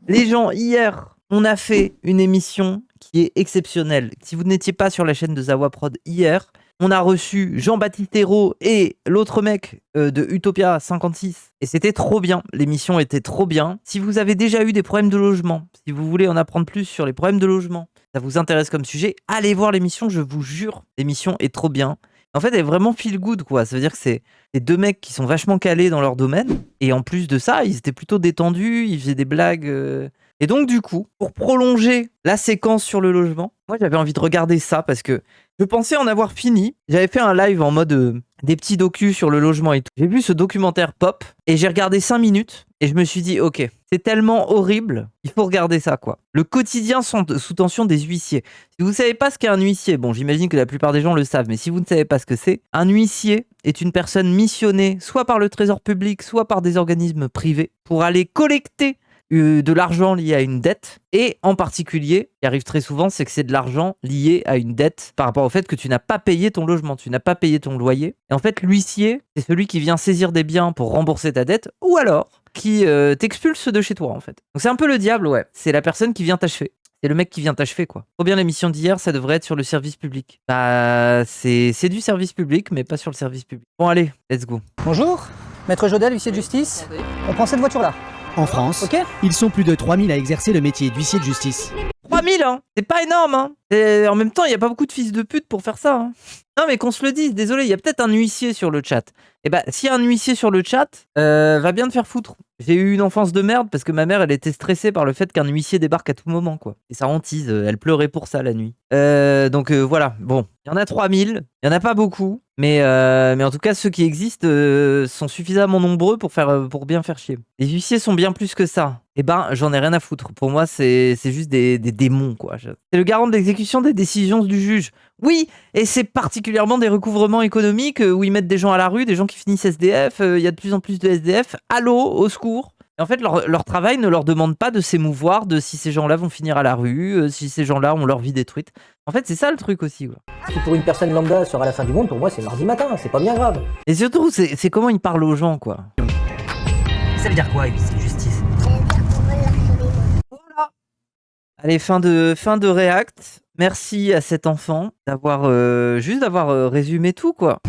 Les gens, hier, on a fait une émission qui est exceptionnelle. Si vous n'étiez pas sur la chaîne de Zawa Prod hier, on a reçu Jean-Baptiste Hérault et l'autre mec de Utopia 56. Et c'était trop bien. L'émission était trop bien. Si vous avez déjà eu des problèmes de logement, si vous voulez en apprendre plus sur les problèmes de logement, ça vous intéresse comme sujet, allez voir l'émission, je vous jure. L'émission est trop bien. En fait, elle est vraiment feel good, quoi. Ça veut dire que c'est des deux mecs qui sont vachement calés dans leur domaine. Et en plus de ça, ils étaient plutôt détendus, ils faisaient des blagues. Et donc, du coup, pour prolonger la séquence sur le logement, moi, j'avais envie de regarder ça parce que je pensais en avoir fini. J'avais fait un live en mode des petits docus sur le logement et tout. J'ai vu ce documentaire pop et j'ai regardé 5 minutes et je me suis dit, ok, c'est tellement horrible, il faut regarder ça, quoi. Le quotidien sous tension des huissiers. Si vous ne savez pas ce qu'est un huissier, bon, j'imagine que la plupart des gens le savent, mais si vous ne savez pas ce que c'est, un huissier est une personne missionnée soit par le trésor public, soit par des organismes privés pour aller collecter de l'argent lié à une dette, et en particulier, ce qui arrive très souvent, c'est que c'est de l'argent lié à une dette par rapport au fait que tu n'as pas payé ton logement, tu n'as pas payé ton loyer. Et en fait, l'huissier, c'est celui qui vient saisir des biens pour rembourser ta dette, ou alors qui t'expulse de chez toi, en fait. Donc c'est un peu le diable, ouais. C'est la personne qui vient t'achever. C'est le mec qui vient t'achever, quoi. Trop bien, l'émission d'hier, ça devrait être sur le service public. Bah, c'est du service public, mais pas sur le service public. Bon, allez, let's go. Bonjour, Maître Jodel, huissier de justice. On prend cette voiture-là. En France, Ok. ils sont plus de 3000 à exercer le métier d'huissier de justice. 3000, hein. C'est pas énorme, hein. Et en même temps, il n'y a pas beaucoup de fils de pute pour faire ça, hein. Non, mais qu'on se le dise, désolé, il y a peut-être un huissier sur le chat. Et bah, s'il y a un huissier sur le chat, va bien te faire foutre. J'ai eu une enfance de merde parce que ma mère, elle était stressée par le fait qu'un huissier débarque à tout moment, quoi. Et ça hantise, elle pleurait pour ça la nuit. Donc voilà, bon, il y en a 3000, il y en a pas beaucoup, mais en tout cas, ceux qui existent sont suffisamment nombreux pour bien faire chier. Les huissiers sont bien plus que ça. Eh ben, j'en ai rien à foutre. Pour moi, c'est juste des démons, quoi. C'est le garant de l'exécution des décisions du juge. Oui, et c'est particulièrement des recouvrements économiques où ils mettent des gens à la rue, des gens qui finissent SDF. Il y a de plus en plus de SDF. Allô, au secours. Et en fait, leur travail ne leur demande pas de s'émouvoir de si ces gens-là vont finir à la rue, si ces gens-là ont leur vie détruite. En fait, c'est ça le truc aussi, quoi. Si pour une personne lambda sera la fin du monde, pour moi c'est mardi matin, c'est pas bien grave. Et surtout, c'est comment ils parlent aux gens, quoi. Ça veut dire quoi, huissier de justice? Voilà. Allez, fin de React. Merci à cet enfant d'avoir résumé tout, quoi.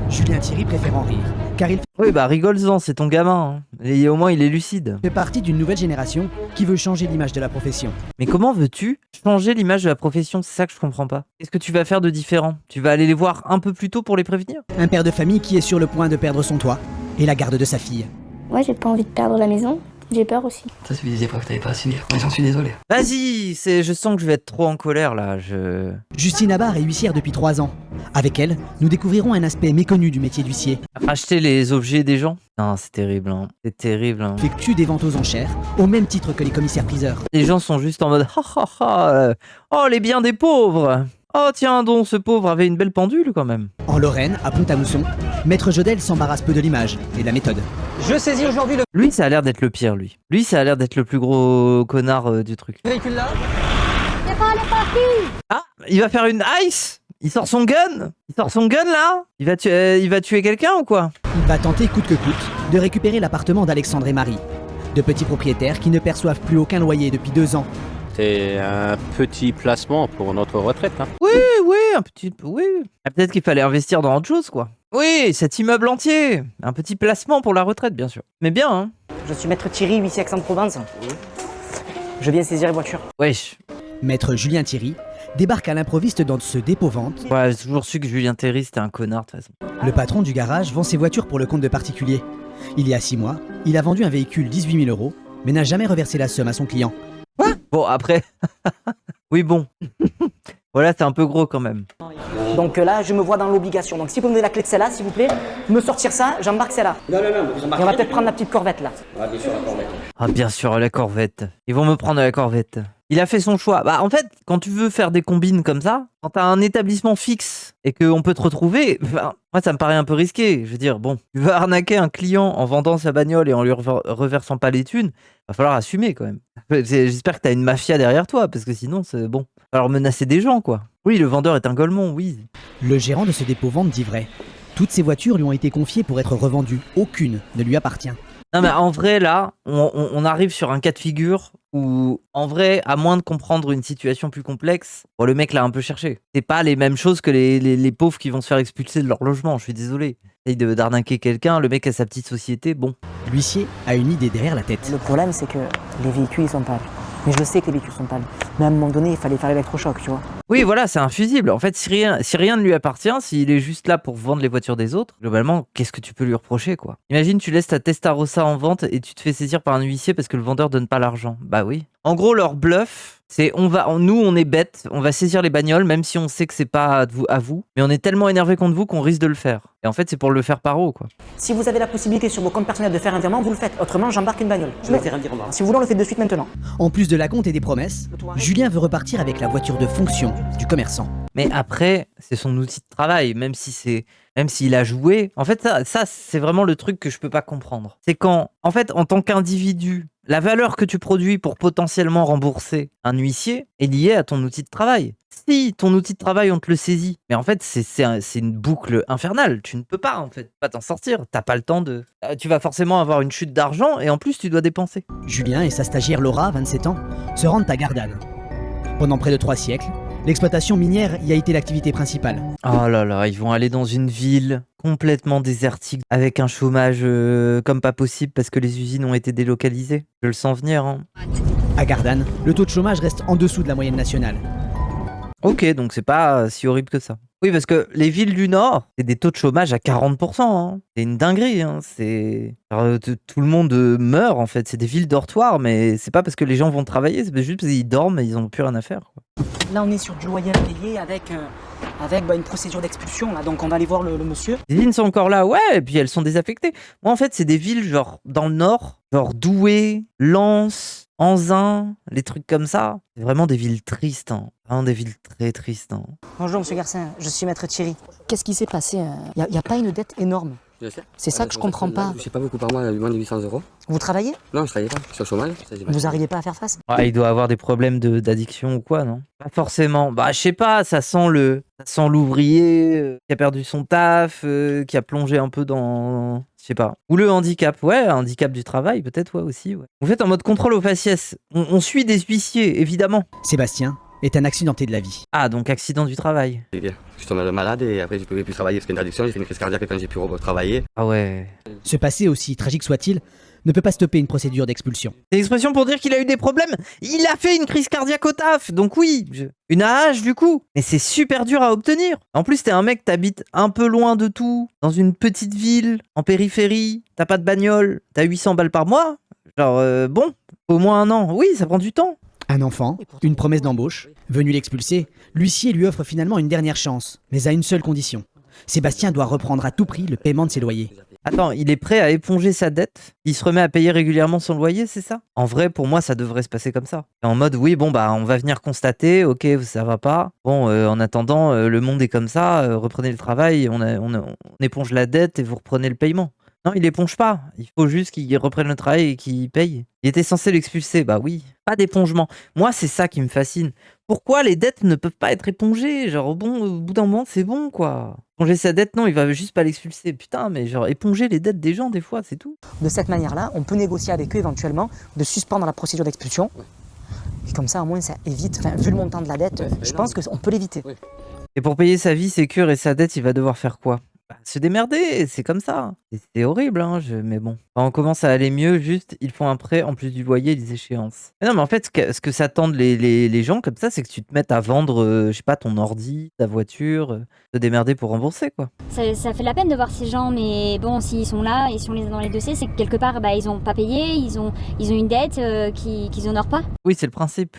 Julien Thierry préfère en rire, car il Oui, bah rigole-en, c'est ton gamin, hein. Et au moins il est lucide. fait partie d'une nouvelle génération qui veut changer l'image de la profession. Mais comment veux-tu changer l'image de la profession? C'est ça que je comprends pas. Qu'est-ce que tu vas faire de différent? Tu vas aller les voir un peu plus tôt pour les prévenir? Un père de famille qui est sur le point de perdre son toit et la garde de sa fille. Moi, j'ai pas envie de perdre la maison. J'ai peur aussi. Ça, c'est des épreuves que t'avais pas à subir. Mais j'en suis désolé. Vas-y, je sens que je vais être trop en colère là. Justine Abar est huissière depuis 3 ans. Avec elle, nous découvrirons un aspect méconnu du métier d'huissier. Acheter les objets des gens? Non, c'est terrible, hein. C'est terrible, hein. Effectue des ventes aux enchères, au même titre que les commissaires-priseurs. Les gens sont juste en mode ha ha ha. Oh, les biens des pauvres. Oh tiens donc, ce pauvre avait une belle pendule quand même. En Lorraine, à Pont-à-Mousson, Maître Jodel s'embarrasse peu de l'image et de la méthode. Je saisis aujourd'hui le Lui, ça a l'air d'être le pire, lui. Lui, ça a l'air d'être le plus gros connard du truc. véhicule là. Ah, il va faire une ice. Il sort son gun. Il sort son gun là. Il va tuer quelqu'un ou quoi? Il va tenter coûte que coûte de récupérer l'appartement d'Alexandre et Marie, de petits propriétaires qui ne perçoivent plus aucun loyer depuis 2 ans. C'est un petit placement pour notre retraite. Hein. Oui, un petit... Oui. Ah, peut-être qu'il fallait investir dans autre chose, quoi. Oui, cet immeuble entier. Un petit placement pour la retraite, bien sûr. Mais bien, hein. Je suis Maître Thierry, huissier Aix-en-Provence. Je viens saisir les voitures. Wesh. Maître Julien Thierry débarque à l'improviste dans ce dépôt-vente. Ouais, j'ai toujours su que Julien Thierry, c'était un connard, de toute façon. Le patron du garage vend ses voitures pour le compte de particuliers. Il y a 6 mois, il a vendu un véhicule 18 000 €, mais n'a jamais reversé la somme à son client. Quoi? Bon, après... oui, bon. Voilà, c'est un peu gros quand même. Donc là, je me vois dans l'obligation. Donc si vous me donnez la clé de celle-là, s'il vous plaît, me sortir ça, j'embarque celle-là. Non, Et on va peut-être prendre la petite corvette là. Ah, bien sûr, la corvette. Ah, bien sûr, la corvette. Ils vont me prendre la corvette. Il a fait son choix. Bah, en fait, quand tu veux faire des combines comme ça, quand t'as un établissement fixe et qu'on peut te retrouver, enfin, moi, ça me paraît un peu risqué. Je veux dire, bon, tu veux arnaquer un client en vendant sa bagnole et en lui reversant pas les thunes, va falloir assumer quand même. J'espère que t'as une mafia derrière toi, parce que sinon, c'est bon. Va falloir menacer des gens, quoi. Oui, le vendeur est un golemon, oui. Le gérant de ce dépôt-vente dit vrai. Toutes ces voitures lui ont été confiées pour être revendues. Aucune ne lui appartient. Non, mais en vrai, là, on arrive sur un cas de figure où, en vrai, à moins de comprendre une situation plus complexe, bon, le mec l'a un peu cherché. C'est pas les mêmes choses que les pauvres qui vont se faire expulser de leur logement, je suis désolé. Essaye d'arnaquer quelqu'un, le mec a sa petite société, bon. L'huissier a une idée derrière la tête. Le problème, c'est que les véhicules, ils sont pâles. Mais je le sais que les véhicules sont pâles. Mais à un moment donné, il fallait faire l'électrochoc, tu vois. Oui, voilà, c'est un fusible. En fait, si rien ne lui appartient, s'il est juste là pour vendre les voitures des autres, globalement, qu'est-ce que tu peux lui reprocher, quoi? Imagine, tu laisses ta Testarossa en vente et tu te fais saisir par un huissier parce que le vendeur donne pas l'argent. Bah oui. En gros, leur bluff, c'est nous, on est bêtes, on va saisir les bagnoles, même si on sait que c'est pas à vous, mais on est tellement énervé contre vous qu'on risque de le faire. Et en fait, c'est pour le faire par eau, quoi. Si vous avez la possibilité sur vos comptes personnels de faire un virement, vous le faites. Autrement, j'embarque une bagnole. Je vais faire un virement. Si vous voulez, on le fait de suite maintenant. En plus de la compte et des promesses, Julien veut repartir avec la voiture de fonction du commerçant. Mais après, c'est son outil de travail, même s'il a joué. En fait, ça c'est vraiment le truc que je peux pas comprendre. C'est quand, en fait, en tant qu'individu, la valeur que tu produis pour potentiellement rembourser un huissier est liée à ton outil de travail. Si ton outil de travail, on te le saisit, mais en fait, c'est une boucle infernale. Tu ne peux pas, en fait, pas t'en sortir. T'as pas le temps de... Tu vas forcément avoir une chute d'argent et en plus, tu dois dépenser. Julien et sa stagiaire Laura, 27 ans, se rendent à Gardanne. Pendant près de 3 siècles, l'exploitation minière y a été l'activité principale. Oh là là, ils vont aller dans une ville complètement désertique, avec un chômage comme pas possible parce que les usines ont été délocalisées. Je le sens venir, hein. À Gardanne, le taux de chômage reste en dessous de la moyenne nationale. Ok, donc c'est pas si horrible que ça. Oui, parce que les villes du Nord, c'est des taux de chômage à 40%. Hein. C'est une dinguerie. Hein. Tout le monde meurt, en fait. C'est des villes dortoirs, mais c'est pas parce que les gens vont travailler, c'est juste parce qu'ils dorment et ils ont plus rien à faire, quoi. Là, on est sur du loyer impayé avec une procédure d'expulsion. Là. Donc, on va aller voir le monsieur. Les villes sont encore là, ouais, et puis elles sont désaffectées. Moi, en fait, c'est des villes, genre, dans le Nord, genre Douai, Lens, Anzin, les trucs comme ça. C'est vraiment des villes tristes, hein. Vraiment des villes très tristes, hein. Bonjour, monsieur Garcin. Je suis maître Thierry. Qu'est-ce qui s'est passé? Il n'y a pas une dette énorme? Je sais. C'est ça que je comprends pas. Je sais pas beaucoup par mois, moins de 800 euros. Vous travaillez? Non, je travaillais pas. Je suis au chômage. Vous n'arrivez pas à faire face? Ouais, il doit avoir des problèmes d'addiction ou quoi, non? Pas forcément. Bah, je sais pas, ça sent l'ouvrier qui a perdu son taf, qui a plongé un peu dans... Je sais pas. Ou le handicap, ouais, handicap du travail, peut-être, ouais, aussi, ouais. Vous faites en mode contrôle au faciès. On suit des huissiers, évidemment. Sébastien est un accidenté de la vie. Ah, donc accident du travail. Je suis tombé malade et après je pouvais plus travailler parce qu'il y a une addiction. J'ai fait une crise cardiaque quand j'ai pu travailler. Ah ouais. Ce passé, aussi tragique soit-il, ne peut pas stopper une procédure d'expulsion. C'est l'expression pour dire qu'il a eu des problèmes. Il a fait une crise cardiaque au taf, donc oui, une AH du coup. Mais c'est super dur à obtenir. En plus, t'es un mec, t'habites un peu loin de tout, dans une petite ville, en périphérie, t'as pas de bagnole, t'as 800 balles par mois. Genre, bon, au moins 1 an. Oui, ça prend du temps. Un enfant, une promesse d'embauche. Venu l'expulser, l'huissier lui offre finalement une dernière chance, mais à une seule condition. Sébastien doit reprendre à tout prix le paiement de ses loyers. Attends, il est prêt à éponger sa dette? Il se remet à payer régulièrement son loyer, c'est ça? En vrai, pour moi, ça devrait se passer comme ça. En mode, oui, bon, bah, on va venir constater, ok, ça va pas. Bon, en attendant, le monde est comme ça, reprenez le travail, on éponge la dette et vous reprenez le paiement. Non, il éponge pas. Il faut juste qu'il reprenne le travail et qu'il paye. Il était censé l'expulser. Bah oui. Pas d'épongement. Moi, c'est ça qui me fascine. Pourquoi les dettes ne peuvent pas être épongées? Genre, bon, au bout d'un moment, c'est bon, quoi. Éponger sa dette, non, il va juste pas l'expulser. Putain, mais genre, éponger les dettes des gens, des fois, c'est tout. De cette manière-là, on peut négocier avec eux éventuellement de suspendre la procédure d'expulsion. Et comme ça, au moins, ça évite, enfin, vu le montant de la dette, je pense qu'on peut l'éviter. Et pour payer sa vie, ses cures et sa dette, il va devoir faire quoi? Se démerder, c'est comme ça. C'est horrible, hein, mais bon. Quand on commence à aller mieux, juste, ils font un prêt en plus du loyer et des échéances. Mais non, mais en fait, ce que s'attendent les gens comme ça, c'est que tu te mettes à vendre, je sais pas, ton ordi, ta voiture, te démerder pour rembourser, quoi. Ça fait la peine de voir ces gens, mais bon, s'ils sont là et si on les a dans les dossiers, c'est que quelque part, bah, ils ont pas payé, ils ont une dette qu'ils honorent pas. Oui, c'est le principe.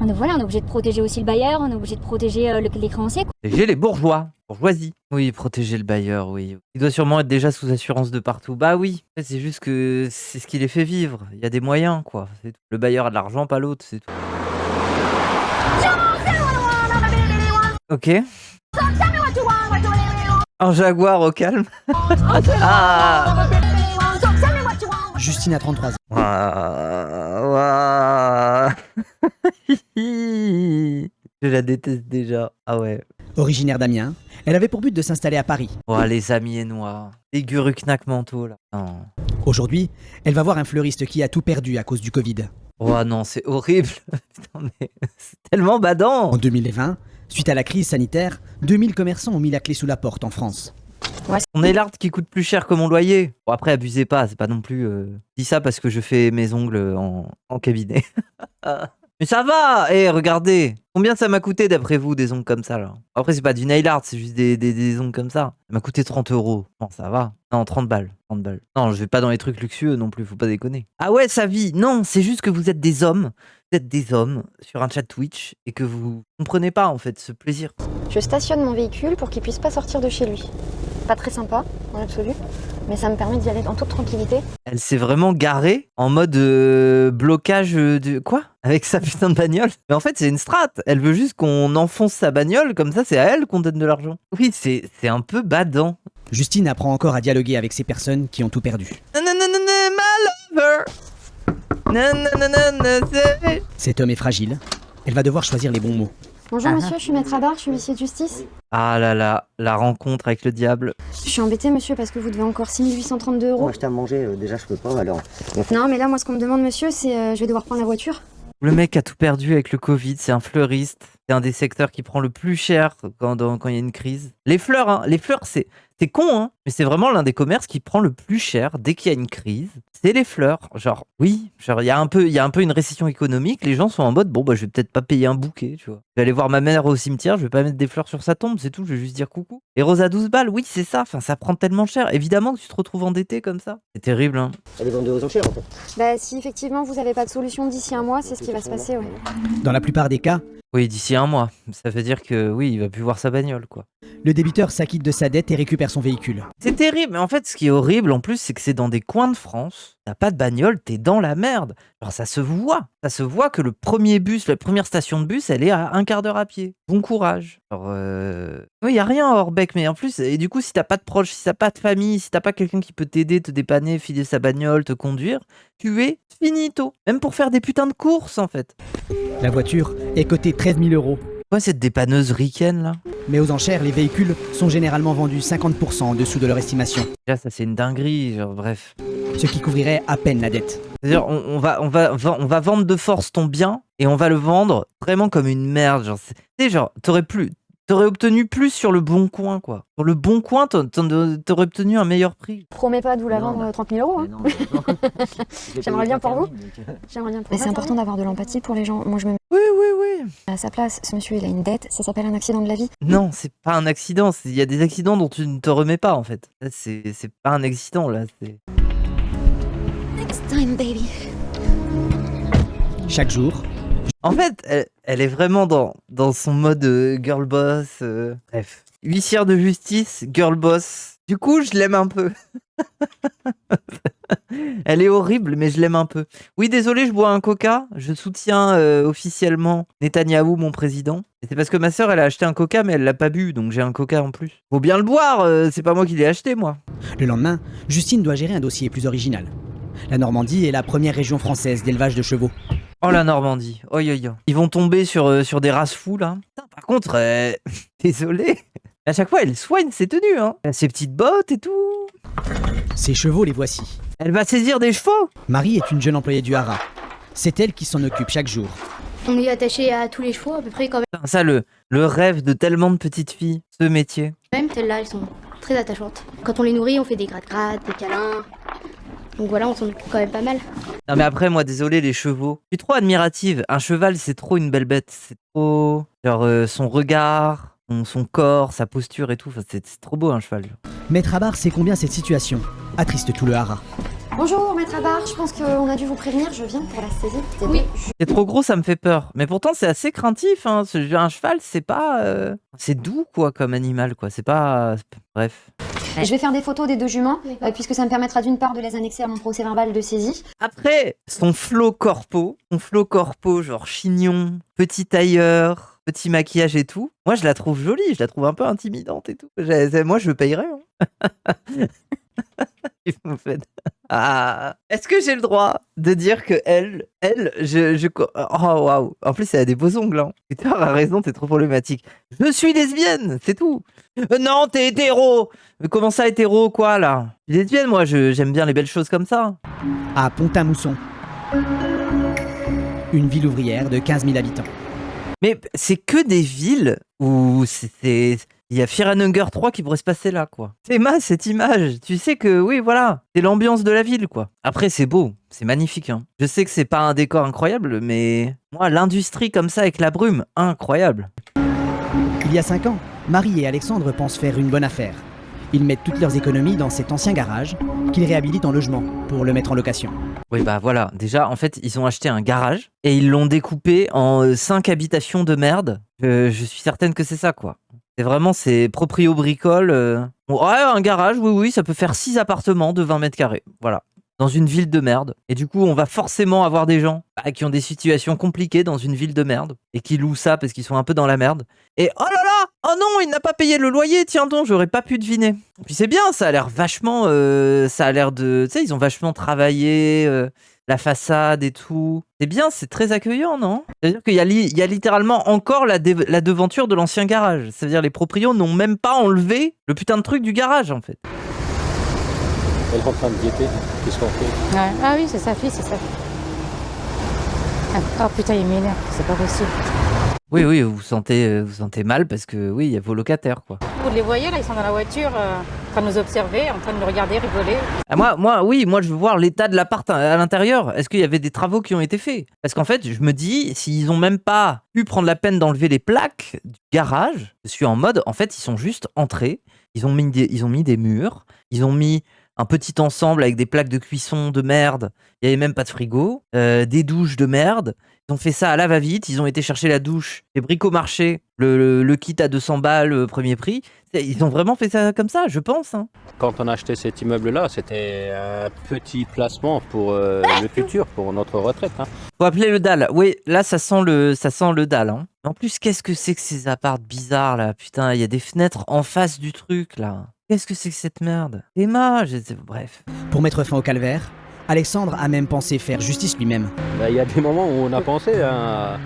Donc voilà, on est obligé de protéger aussi le bailleur, on est obligé de protéger les créanciers, quoi. Protéger les bourgeoisie. Oui, protéger le bailleur, oui. Il doit sûrement être déjà sous assurance de partout. Bah oui, c'est juste que c'est ce qui les fait vivre. Il y a des moyens, quoi. C'est tout. Le bailleur a de l'argent, pas l'autre, c'est tout. Ok. Un jaguar au calme. Ah. Justine a 33 ans. Je la déteste déjà. Ah ouais. Originaire d'Amiens, elle avait pour but de s'installer à Paris. Oh, les amiénois. Les guruknak mentaux, là. Non. Aujourd'hui, elle va voir un fleuriste qui a tout perdu à cause du Covid. Oh non, c'est horrible. Putain, mais c'est tellement badant. En 2020, suite à la crise sanitaire, 2000 commerçants ont mis la clé sous la porte en France. On est l'art qui coûte plus cher que mon loyer. Bon, après, abusez pas, c'est pas non plus... Je dis ça parce que je fais mes ongles en cabinet. Mais ça va. Regardez. Combien ça m'a coûté d'après vous, des ongles comme ça, là? Après, c'est pas du nail art, c'est juste des ongles comme ça. Ça m'a coûté 30 €. Bon, ça va. Non, 30 balles. 30 balles. Non, je vais pas dans les trucs luxueux non plus, faut pas déconner. Ah ouais, sa vie. Non, c'est juste que vous êtes des hommes. Vous êtes des hommes sur un chat Twitch et que vous comprenez pas, en fait, ce plaisir. Je stationne mon véhicule pour qu'il puisse pas sortir de chez lui. Pas très sympa, dans l'absolu, mais ça me permet d'y aller en toute tranquillité. Elle s'est vraiment garée en mode blocage de... Quoi? Avec sa putain de bagnole? Mais en fait, c'est une strat. Elle veut juste qu'on enfonce sa bagnole, comme ça, c'est à elle qu'on donne de l'argent. Oui, c'est un peu badant. Justine apprend encore à dialoguer avec ces personnes qui ont tout perdu. Nananana, my lover. Nananana, c'est... Cet homme est fragile. Elle va devoir choisir les bons mots. Bonjour monsieur, je suis maître Abar, je suis huissier de justice. Ah là là, la rencontre avec le diable. Je suis embêtée monsieur parce que vous devez encore 6 832 €. Moi, je t'ai à manger, déjà, je peux pas, alors. Non mais là moi ce qu'on me demande monsieur c'est je vais devoir prendre la voiture. Le mec a tout perdu avec le Covid, c'est un fleuriste. C'est un des secteurs qui prend le plus cher quand il y a une crise. Les fleurs, hein, c'est con, hein, mais c'est vraiment l'un des commerces qui prend le plus cher dès qu'il y a une crise. C'est les fleurs. Genre, oui, genre il y a un peu une récession économique. Les gens sont en mode, bon, bah, je vais peut-être pas payer un bouquet, tu vois. Je vais aller voir ma mère au cimetière, je vais pas mettre des fleurs sur sa tombe, c'est tout, je vais juste dire coucou. Et rose à 12 balles, oui, c'est ça. Enfin, ça prend tellement cher. Évidemment que tu te retrouves endetté comme ça. C'est terrible, hein. Elle est vendue aux enchères, en fait. Bah si effectivement vous avez pas de solution d'ici un mois, c'est ce qui va se passer, ouais. Dans la plupart des cas, Oui, d'ici un mois. Ça veut dire que, oui, il va plus voir sa bagnole, quoi. le débiteur s'acquitte de sa dette et récupère son véhicule. C'est terrible, mais en fait, ce qui est horrible en plus, c'est que c'est dans des coins de France. T'as pas de bagnole, t'es dans la merde. Alors ça se voit. Ça se voit que le premier bus, la première station de bus, elle est à un quart d'heure à pied. Bon courage. Alors, oui, y a rien à Orbeck, mais en plus, et du coup, si t'as pas de proches, si t'as pas de famille, si t'as pas quelqu'un qui peut t'aider, te dépanner, filer sa bagnole, te conduire, tu es finito. Même pour faire des putains de courses, en fait. La voiture est cotée 13 000 €. Quoi, cette dépanneuse ricaine, là? Mais aux enchères, les véhicules sont généralement vendus 50% en dessous de leur estimation, Déjà, ça, c'est une dinguerie, genre, bref. ce qui couvrirait à peine la dette. C'est-à-dire, on va vendre de force ton bien et on va le vendre vraiment comme une merde. Genre, tu sais, genre, t'aurais obtenu plus sur le bon coin, quoi. Sur le bon coin, t'aurais obtenu un meilleur prix. Je promets pas de vous la vendre 30 000 €. Hein. J'aimerais bien pour vous. J'aimerais bien pour. Mais c'est important d'avoir de l'empathie pour les gens. Moi je me mets Oui, oui, oui. à sa place. Ce monsieur il a une dette, ça s'appelle un accident de la vie. Non, c'est pas un accident. Il y a des accidents dont tu ne te remets pas, en fait. Là, c'est pas un accident, là. Next time baby. Chaque jour, En fait, elle est vraiment dans son mode girl boss. Bref. Huissière de justice, girl boss. Du coup, je l'aime un peu. Elle est horrible, mais je l'aime un peu. Oui, désolé, je bois un coca. Je soutiens officiellement Netanyahou, mon président. Et c'est parce que ma sœur, elle a acheté un coca, mais elle l'a pas bu, donc j'ai un coca en plus. Faut bien le boire, c'est pas moi qui l'ai acheté, moi. le lendemain, Justine doit gérer un dossier plus original. La Normandie est la première région française d'élevage de chevaux. Oh, la Normandie. Oi, oi, oi. Ils vont tomber sur des races fous, là. Putain, par contre, désolé. À chaque fois, elle soigne ses tenues, hein. Elle a ses petites bottes et tout. Ces chevaux, les voici. Elle va saisir des chevaux. Marie est une jeune employée du Haras. C'est elle qui s'en occupe chaque jour. On est attaché à tous les chevaux à peu près quand Putain, ça, le rêve de tellement de petites filles, ce métier. même. Celles-là, elles sont très attachantes. Quand on les nourrit, on fait des gratte-gratte, des câlins. Donc voilà, on s'en occupe quand même pas mal. Non, mais après, moi, désolé, les chevaux. Je suis trop admirative. Un cheval, c'est trop une belle bête. C'est trop... Genre, son regard, son corps, sa posture et tout. Enfin, c'est trop beau, un cheval. Maître Abar sait combien cette situation attriste tout le Haras. Bonjour maître Abar, je pense qu'on a dû vous prévenir, je viens pour la saisie. Oui. C'est trop gros, ça me fait peur. Mais pourtant, c'est assez craintif, hein. Un cheval, c'est pas... C'est doux, quoi, comme animal, quoi. C'est pas... Bref. Je vais faire des photos des deux juments, puisque ça me permettra d'une part de les annexer à mon procès verbal de saisie. Après, son flow corpo, genre chignon, petit tailleur, petit maquillage et tout, moi je la trouve jolie, je la trouve un peu intimidante et tout. Moi je payerais. Hein. Qu'est-ce que vous faites ? Ah, est-ce que j'ai le droit de dire que oh waouh, en plus elle a des beaux ongles, hein. Putain, a raison, t'es trop problématique. Je suis lesbienne, c'est tout. Non, t'es hétéro. Mais comment ça hétéro, quoi, là? Je suis lesbienne, moi, j'aime bien les belles choses comme ça. À Pont-à-Mousson. Une ville ouvrière de 15 000 habitants. Mais c'est que des villes où il y a Fear and Hunger 3 qui pourrait se passer là, quoi. C'est cette image. Tu sais que, oui, voilà, c'est l'ambiance de la ville, quoi. Après, c'est beau, c'est magnifique, hein. Je sais que c'est pas un décor incroyable, mais moi, l'industrie comme ça avec la brume, incroyable. Il y a 5 ans, Marie et Alexandre pensent faire une bonne affaire. Ils mettent toutes leurs économies dans cet ancien garage qu'ils réhabilitent en logement pour le mettre en location. Oui, bah voilà. Déjà, en fait, ils ont acheté un garage et ils l'ont découpé en 5 habitations de merde. Je suis certaine que c'est ça, quoi. C'est proprio bricole. Ouais, un garage, oui, ça peut faire 6 appartements de 20 mètres carrés. Voilà. Dans une ville de merde. Et du coup, on va forcément avoir des gens qui ont des situations compliquées dans une ville de merde et qui louent ça parce qu'ils sont un peu dans la merde. Et oh là là, oh non, il n'a pas payé le loyer, tiens donc, j'aurais pas pu deviner. Puis c'est bien, ça a l'air vachement... ça a l'air de... Tu sais, ils ont vachement travaillé la façade et tout. C'est bien, c'est très accueillant, non? C'est-à-dire qu'il y a littéralement encore la devanture de l'ancien garage. C'est-à-dire les proprios n'ont même pas enlevé le putain de truc du garage, en fait. Elle est en train de guetter. Qu'est-ce qu'on fait? Ouais. Ah oui, c'est sa fille, c'est sa fille. Ah, oh putain, il m'énerve, c'est pas possible. Oui, vous vous sentez mal parce que, oui, il y a vos locataires, quoi. Vous les voyez là, ils sont dans la voiture, en train de nous observer, en train de nous regarder, rigoler. Ah, moi, je veux voir l'état de l'appart à l'intérieur. Est-ce qu'il y avait des travaux qui ont été faits? Parce qu'en fait, je me dis, s'ils ont même pas pu prendre la peine d'enlever les plaques du garage, je suis en mode, en fait, ils sont juste entrés, ils ont mis des murs, ils ont mis un petit ensemble avec des plaques de cuisson de merde, il n'y avait même pas de frigo, des douches de merde. Ils ont fait ça à la va-vite, ils ont été chercher la douche, les bricomarchés, le kit à 200 balles, premier prix. Ils ont vraiment fait ça comme ça, je pense, hein. Quand on a acheté cet immeuble-là, c'était un petit placement pour le futur, pour notre retraite. Hein. Faut appeler le dalle. Oui, là, ça sent le dalle. Hein. En plus, qu'est-ce que c'est que ces apparts bizarres, là? Putain, il y a des fenêtres en face du truc, là. Qu'est-ce que c'est que cette merde? Emma, bref. Pour mettre fin au calvaire, Alexandre a même pensé faire justice lui-même. Il y a des moments où on a pensé à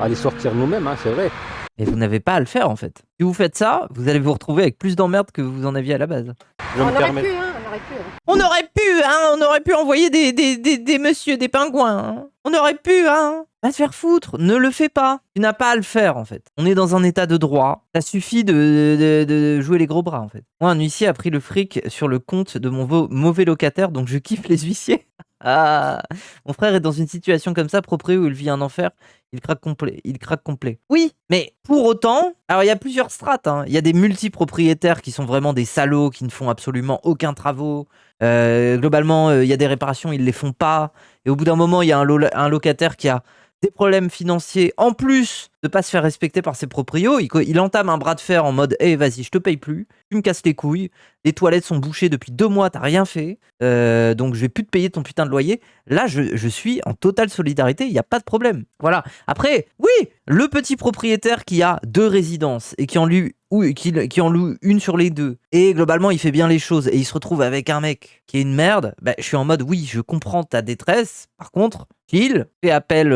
les sortir nous-mêmes, hein, c'est vrai. Et vous n'avez pas à le faire, en fait. Si vous faites ça, vous allez vous retrouver avec plus d'emmerdes que vous en aviez à la base. On aurait pu. On aurait pu envoyer des messieurs, des pingouins. Hein. On aurait pu, hein. Va te faire foutre, ne le fais pas. Tu n'as pas à le faire, en fait. On est dans un état de droit. Ça suffit de jouer les gros bras, en fait. Moi, un huissier a pris le fric sur le compte de mon mauvais locataire, donc je kiffe les huissiers. Ah, mon frère est dans une situation comme ça, proprio, où il vit un enfer. Il craque complet. Oui, mais pour autant, alors il y a plusieurs strates. Hein. Il y a des multipropriétaires qui sont vraiment des salauds, qui ne font absolument aucun travaux. Globalement, il y a des réparations, ils les font pas. Et au bout d'un moment, il y a un locataire qui a des problèmes financiers, en plus de pas se faire respecter par ses proprios, il entame un bras de fer en mode « Eh, vas-y, je te paye plus, tu me casses les couilles, les toilettes sont bouchées depuis 2 mois, t'as rien fait, donc je vais plus te payer ton putain de loyer. » Là, je suis en totale solidarité, il n'y a pas de problème. Voilà. Après, oui, le petit propriétaire qui a 2 résidences et qui en loue une sur les 2, et globalement, il fait bien les choses, et il se retrouve avec un mec qui est une merde, bah, je suis en mode « Oui, je comprends ta détresse, par contre... » Il fait appel,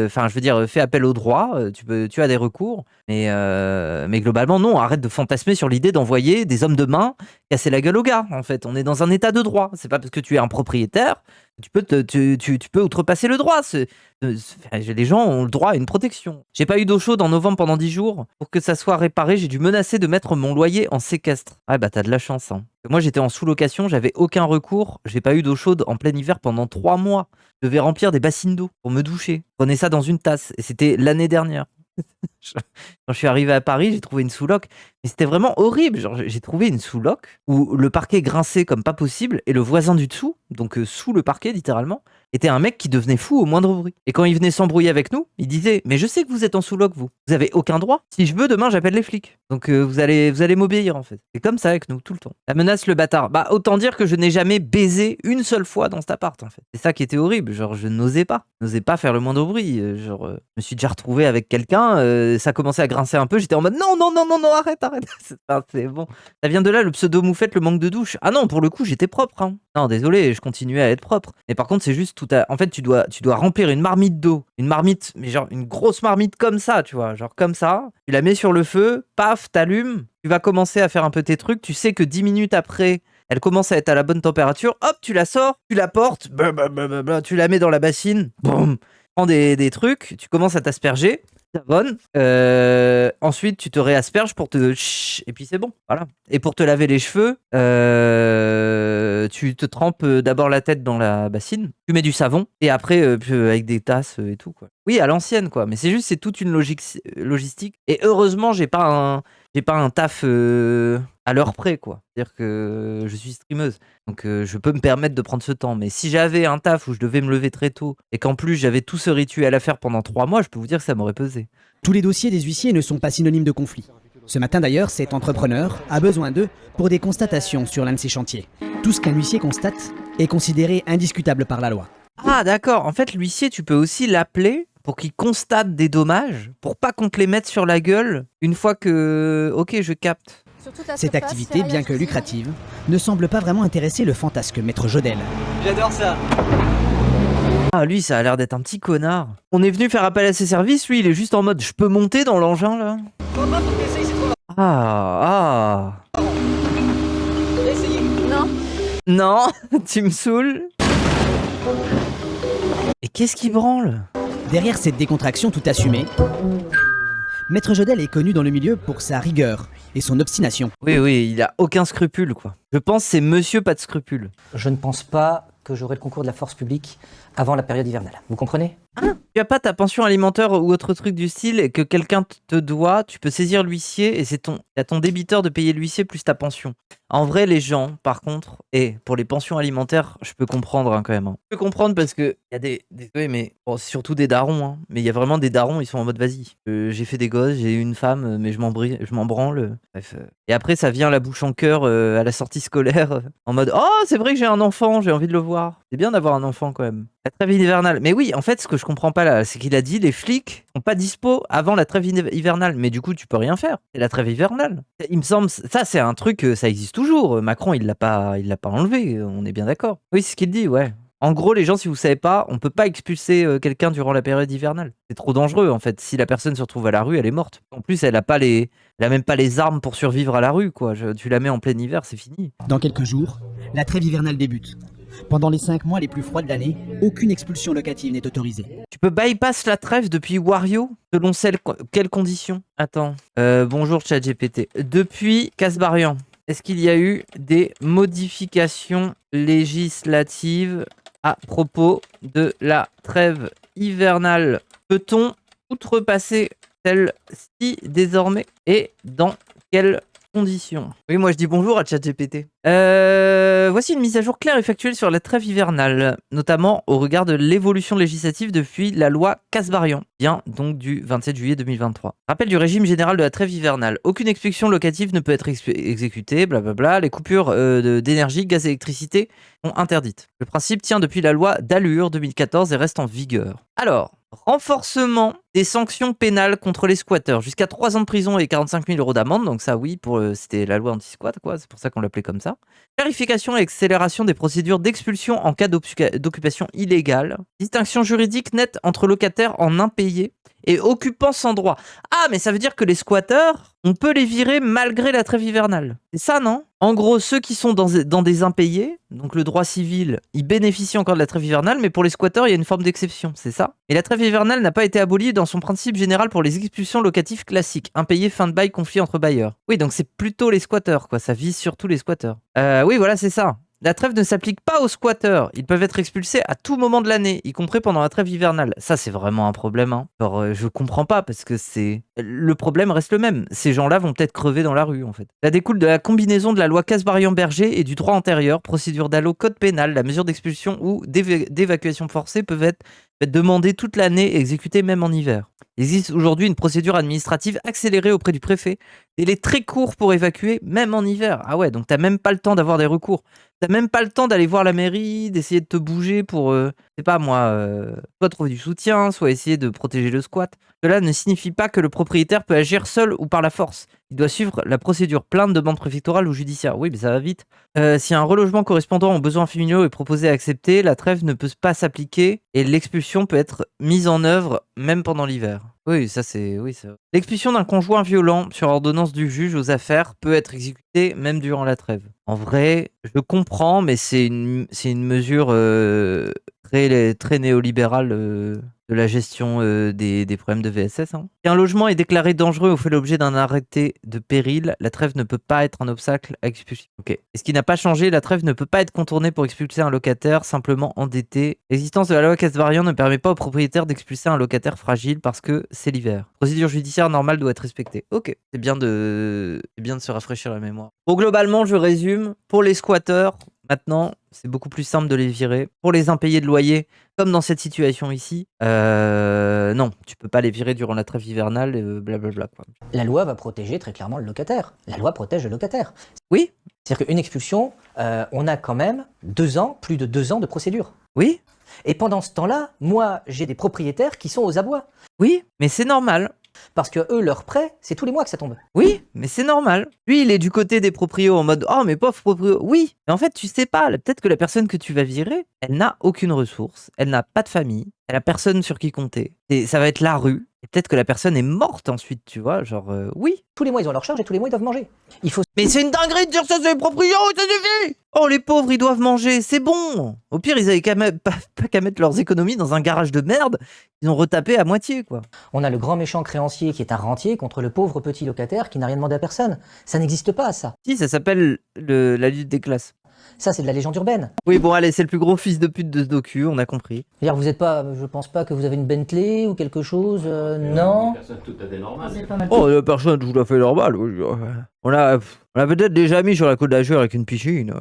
fait appel au droit. Tu as des recours, mais globalement non. Arrête de fantasmer sur l'idée d'envoyer des hommes de main casser la gueule aux gars. En fait, on est dans un état de droit. C'est pas parce que tu es un propriétaire tu peux outrepasser le droit. Les gens ont le droit à une protection. J'ai pas eu d'eau chaude en novembre pendant 10 jours. Pour que ça soit réparé, j'ai dû menacer de mettre mon loyer en séquestre. Ah bah t'as de la chance. Hein. Moi j'étais en sous-location, j'avais aucun recours. J'ai pas eu d'eau chaude en plein hiver pendant 3 mois. Je devais remplir des bassines d'eau pour me doucher. Je prenais ça dans une tasse. Et c'était l'année dernière. Quand je suis arrivé à Paris, j'ai trouvé une sous-loc. Mais c'était vraiment horrible. Genre, j'ai trouvé une sous-loc où le parquet grinçait comme pas possible. Et le voisin du dessous, donc sous le parquet littéralement, était un mec qui devenait fou au moindre bruit. Et quand il venait s'embrouiller avec nous, il disait « Mais je sais que vous êtes en sous-loc, vous. Vous avez aucun droit. Si je veux, demain, j'appelle les flics. Donc vous allez m'obéir, en fait. » C'est comme ça avec nous, tout le temps. La menace, le bâtard. Bah, autant dire que je n'ai jamais baisé une seule fois dans cet appart, en fait. C'est ça qui était horrible. Genre, je n'osais pas. Je n'osais pas faire le moindre bruit. Je me suis déjà retrouvé avec quelqu'un ça commençait à grincer un peu, j'étais en mode non, arrête. C'est bon. Ça vient de là, le pseudo-moufette, le manque de douche. Ah non, pour le coup, j'étais propre. Hein. Non, désolé, je continuais à être propre. Mais par contre, c'est juste en fait, tu dois remplir une marmite d'eau. Une marmite, mais genre une grosse marmite comme ça, tu vois. Genre comme ça. Tu la mets sur le feu, paf, t'allumes. Tu vas commencer à faire un peu tes trucs. Tu sais que 10 minutes après, elle commence à être à la bonne température. Hop, tu la sors, tu la portes. Blablabla, tu la mets dans la bassine. Boum. Prends des trucs. Tu commences à t'asperger. Savonne. Ensuite, tu te réasperges pour te... Et puis c'est bon. Voilà. Et pour te laver les cheveux, tu te trempes d'abord la tête dans la bassine. Tu mets du savon. Et après, avec des tasses et tout, quoi. Oui, à l'ancienne, quoi. Mais c'est toute une logistique. Et heureusement, j'ai pas un taf à l'heure près, quoi. C'est-à-dire que je suis streameuse. Donc je peux me permettre de prendre ce temps. Mais si j'avais un taf où je devais me lever très tôt et qu'en plus j'avais tout ce rituel à faire pendant 3 mois, je peux vous dire que ça m'aurait pesé. Tous les dossiers des huissiers ne sont pas synonymes de conflit. Ce matin d'ailleurs, cet entrepreneur a besoin d'eux pour des constatations sur l'un de ses chantiers. Tout ce qu'un huissier constate est considéré indiscutable par la loi. Ah d'accord, en fait l'huissier tu peux aussi l'appeler pour qu'il constate des dommages, pour pas qu'on te les mette sur la gueule une fois que... Ok, je capte. Cette activité, bien que lucrative, ne semble pas vraiment intéresser le fantasque maître Jodel. J'adore ça. Ah lui ça a l'air d'être un petit connard. On est venu faire appel à ses services, lui il est juste en mode je peux monter dans l'engin là. Ah. Non. Non, tu me saoules. Et qu'est-ce qui branle? Derrière cette décontraction tout assumée, maître Jodel est connu dans le milieu pour sa rigueur et son obstination. Oui, il a aucun scrupule, quoi. Je pense que c'est monsieur pas de scrupule. Je ne pense pas que j'aurai le concours de la force publique avant la période hivernale. Vous comprenez? Tu as pas ta pension alimentaire ou autre truc du style et que quelqu'un te doit, tu peux saisir l'huissier et c'est à ton débiteur de payer l'huissier plus ta pension. En vrai, les gens, par contre, et pour les pensions alimentaires, je peux comprendre hein, quand même. Hein. Je peux comprendre parce que il y a désolé, mais bon, c'est surtout des darons. Hein, mais il y a vraiment des darons, ils sont en mode vas-y. J'ai fait des gosses, j'ai eu une femme, mais je m'en branle. Bref. Et après, ça vient la bouche en cœur à la sortie scolaire en mode oh, c'est vrai que j'ai un enfant, j'ai envie de le voir. C'est bien d'avoir un enfant quand même. La trêve hivernale. Mais oui, en fait, ce que je comprends pas là, c'est qu'il a dit les flics sont pas dispo avant la trêve hivernale. Mais du coup, tu peux rien faire. C'est la trêve hivernale. Il me semble, ça c'est un truc, ça existe toujours. Macron, il l'a pas enlevé. On est bien d'accord. Oui, c'est ce qu'il dit, ouais. En gros, les gens, si vous savez pas, on peut pas expulser quelqu'un durant la période hivernale. C'est trop dangereux, en fait. Si la personne se retrouve à la rue, elle est morte. En plus, elle a même pas les armes pour survivre à la rue, quoi. Tu la mets en plein hiver, c'est fini. Dans quelques jours, la trêve hivernale débute. Pendant les 5 mois les plus froids de l'année, aucune expulsion locative n'est autorisée. Tu peux bypass la trêve depuis Wario, selon quelles conditions? Attends. Bonjour ChatGPT. Depuis Casbarian, est-ce qu'il y a eu des modifications législatives à propos de la trêve hivernale? Peut-on outrepasser celle-ci désormais et dans quelles conditions? Oui, moi je dis bonjour à ChatGPT. Voici une mise à jour claire et factuelle sur la trêve hivernale, notamment au regard de l'évolution législative depuis la loi Casbarian, bien donc du 27 juillet 2023. Rappel du régime général de la trêve hivernale. Aucune expulsion locative ne peut être exécutée, blablabla. Les coupures d'énergie, gaz et électricité sont interdites. Le principe tient depuis la loi d'Allure 2014 et reste en vigueur. Alors, renforcement des sanctions pénales contre les squatteurs. Jusqu'à 3 ans de prison et 45 000 € d'amende. Donc ça, oui, c'était la loi anti-squat, quoi. C'est pour ça qu'on l'appelait comme ça. Clarification et accélération des procédures d'expulsion en cas d'occupation illégale. Distinction juridique nette entre locataires en impayés et occupants sans droit. Ah, mais ça veut dire que les squatteurs, on peut les virer malgré la trêve hivernale. C'est ça, non? En gros, ceux qui sont dans des impayés, donc le droit civil, ils bénéficient encore de la trêve hivernale, mais pour les squatteurs, il y a une forme d'exception, c'est ça? Et la trêve hivernale n'a pas été abolie dans son principe général pour les expulsions locatives classiques. Impayés, fin de bail, conflit entre bailleurs. Oui, donc c'est plutôt les squatteurs, quoi. Ça vise surtout les squatteurs. Oui, voilà, c'est ça. La trêve ne s'applique pas aux squatteurs. Ils peuvent être expulsés à tout moment de l'année, y compris pendant la trêve hivernale. Ça, c'est vraiment un problème. Hein. Alors, je comprends pas parce que le problème reste le même. Ces gens-là vont peut-être crever dans la rue, en fait. Ça découle de la combinaison de la loi Casbarian-Berger et du droit antérieur, procédure d'allo, code pénal, la mesure d'expulsion ou d'évacuation forcée peuvent être demandées toute l'année et exécutées même en hiver. Il existe aujourd'hui une procédure administrative accélérée auprès du préfet délai très court pour évacuer, même en hiver. Ah ouais, donc t'as même pas le temps d'avoir des recours. T'as même pas le temps d'aller voir la mairie, d'essayer de te bouger pour, je sais pas moi, soit trouver du soutien, soit essayer de protéger le squat. Cela ne signifie pas que le propriétaire peut agir seul ou par la force. Il doit suivre la procédure plainte, demande préfectorale ou judiciaire. Oui, mais ça va vite. Si un relogement correspondant aux besoins familiaux est proposé et accepté, la trêve ne peut pas s'appliquer et l'expulsion peut être mise en œuvre même pendant l'hiver. Oui, ça c'est... Oui, ça... L'expulsion d'un conjoint violent sur ordonnance du juge aux affaires peut être exécutée même durant la trêve. En vrai, je comprends, mais c'est une mesure très néolibérale de la gestion des problèmes de VSS. Hein. Si un logement est déclaré dangereux ou fait l'objet d'un arrêté de péril, la trêve ne peut pas être un obstacle à expulsion. Ok. Et ce qui n'a pas changé, la trêve ne peut pas être contournée pour expulser un locataire simplement endetté. L'existence de la loi Casvarian ne permet pas au propriétaire d'expulser un locataire fragile parce que c'est l'hiver. Procédure judiciaire normale doit être respectée. Ok. C'est bien de se rafraîchir la mémoire. Bon, globalement, je résume. Pour les squatteurs, maintenant, c'est beaucoup plus simple de les virer. Pour les impayés de loyer, comme dans cette situation ici, non, tu peux pas les virer durant la trêve hivernale, blablabla. Quoi. La loi va protéger très clairement le locataire. La loi protège le locataire. Oui. C'est-à-dire qu'une expulsion, on a quand même 2 ans, plus de 2 ans de procédure. Oui. Et pendant ce temps-là, moi, j'ai des propriétaires qui sont aux abois. Oui, mais c'est normal. Parce que eux, leur prêt, c'est tous les mois que ça tombe. Oui, mais c'est normal. Lui, il est du côté des proprios en mode « Oh, mais pauvre proprio !» Oui, mais en fait, tu sais pas. Peut-être que la personne que tu vas virer, elle n'a aucune ressource, elle n'a pas de famille, elle a personne sur qui compter. Et ça va être la rue. Et peut-être que la personne est morte ensuite, tu vois. Genre, oui. Tous les mois, ils ont leur charge et tous les mois, ils doivent manger. Il faut... Mais c'est une dinguerie de dire ça, c'est les proprios, ça suffit. Oh, les pauvres, ils doivent manger, c'est bon. Au pire, ils avaient pas qu'à mettre leurs économies dans un garage de merde. Ils ont retapé à moitié, quoi. On a le grand méchant créancier qui est un rentier contre le pauvre petit locataire qui n'a rien demandé à personne. Ça n'existe pas, ça. Si, ça s'appelle la lutte des classes. Ça, c'est de la légende urbaine. Oui, bon, allez, c'est le plus gros fils de pute de ce docu, on a compris. C'est-à-dire, vous êtes pas, je pense pas que vous avez une Bentley ou quelque chose, non. Personne tout à fait normale. Oh, la personne tout à fait normale. On a peut-être déjà mis sur la Côte d'Azur avec une piscine.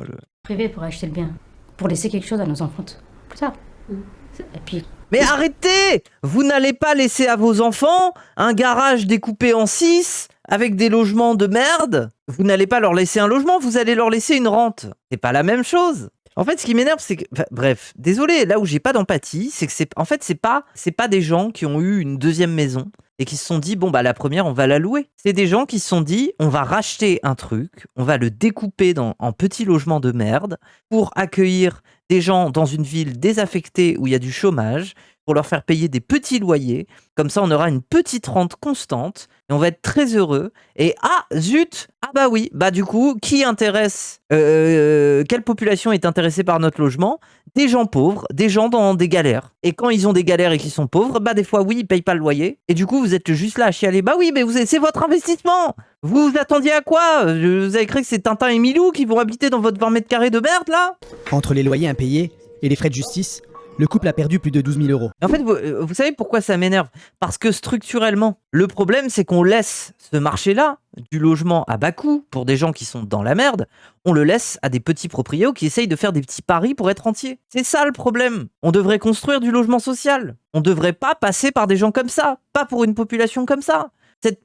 Privé pour acheter le bien, pour laisser quelque chose à nos enfants plus tard. Et puis. Mais arrêtez! Vous n'allez pas laisser à vos enfants un garage découpé en 6 avec des logements de merde. Vous n'allez pas leur laisser un logement, vous allez leur laisser une rente. C'est pas la même chose. En fait, ce qui m'énerve, c'est que... Enfin, bref, désolé, là où j'ai pas d'empathie, c'est que c'est pas des gens qui ont eu une deuxième maison et qui se sont dit, bon, bah la première, on va la louer. C'est des gens qui se sont dit, on va racheter un truc, on va le découper en petits logements de merde pour accueillir des gens dans une ville désaffectée où il y a du chômage, pour leur faire payer des petits loyers. Comme ça, on aura une petite rente constante et on va être très heureux. Et ah, zut! Ah bah oui, bah du coup, qui intéresse quelle population est intéressée par notre logement? Des gens pauvres, des gens dans des galères. Et quand ils ont des galères et qu'ils sont pauvres, bah des fois, oui, ils payent pas le loyer. Et du coup, vous êtes juste là à chialer. Bah oui, mais c'est votre investissement! Vous vous attendiez à quoi? Vous avez cru que c'est Tintin et Milou qui vont habiter dans votre 20 mètres carrés de merde, là? Entre les loyers impayés et les frais de justice, le couple a perdu plus de 12 000 euros. En fait, vous savez pourquoi ça m'énerve? Parce que structurellement, le problème, c'est qu'on laisse ce marché-là, du logement à bas coût, pour des gens qui sont dans la merde, on le laisse à des petits proprios qui essayent de faire des petits paris pour être entiers. C'est ça le problème. On devrait construire du logement social. On devrait pas passer par des gens comme ça, pas pour une population comme ça.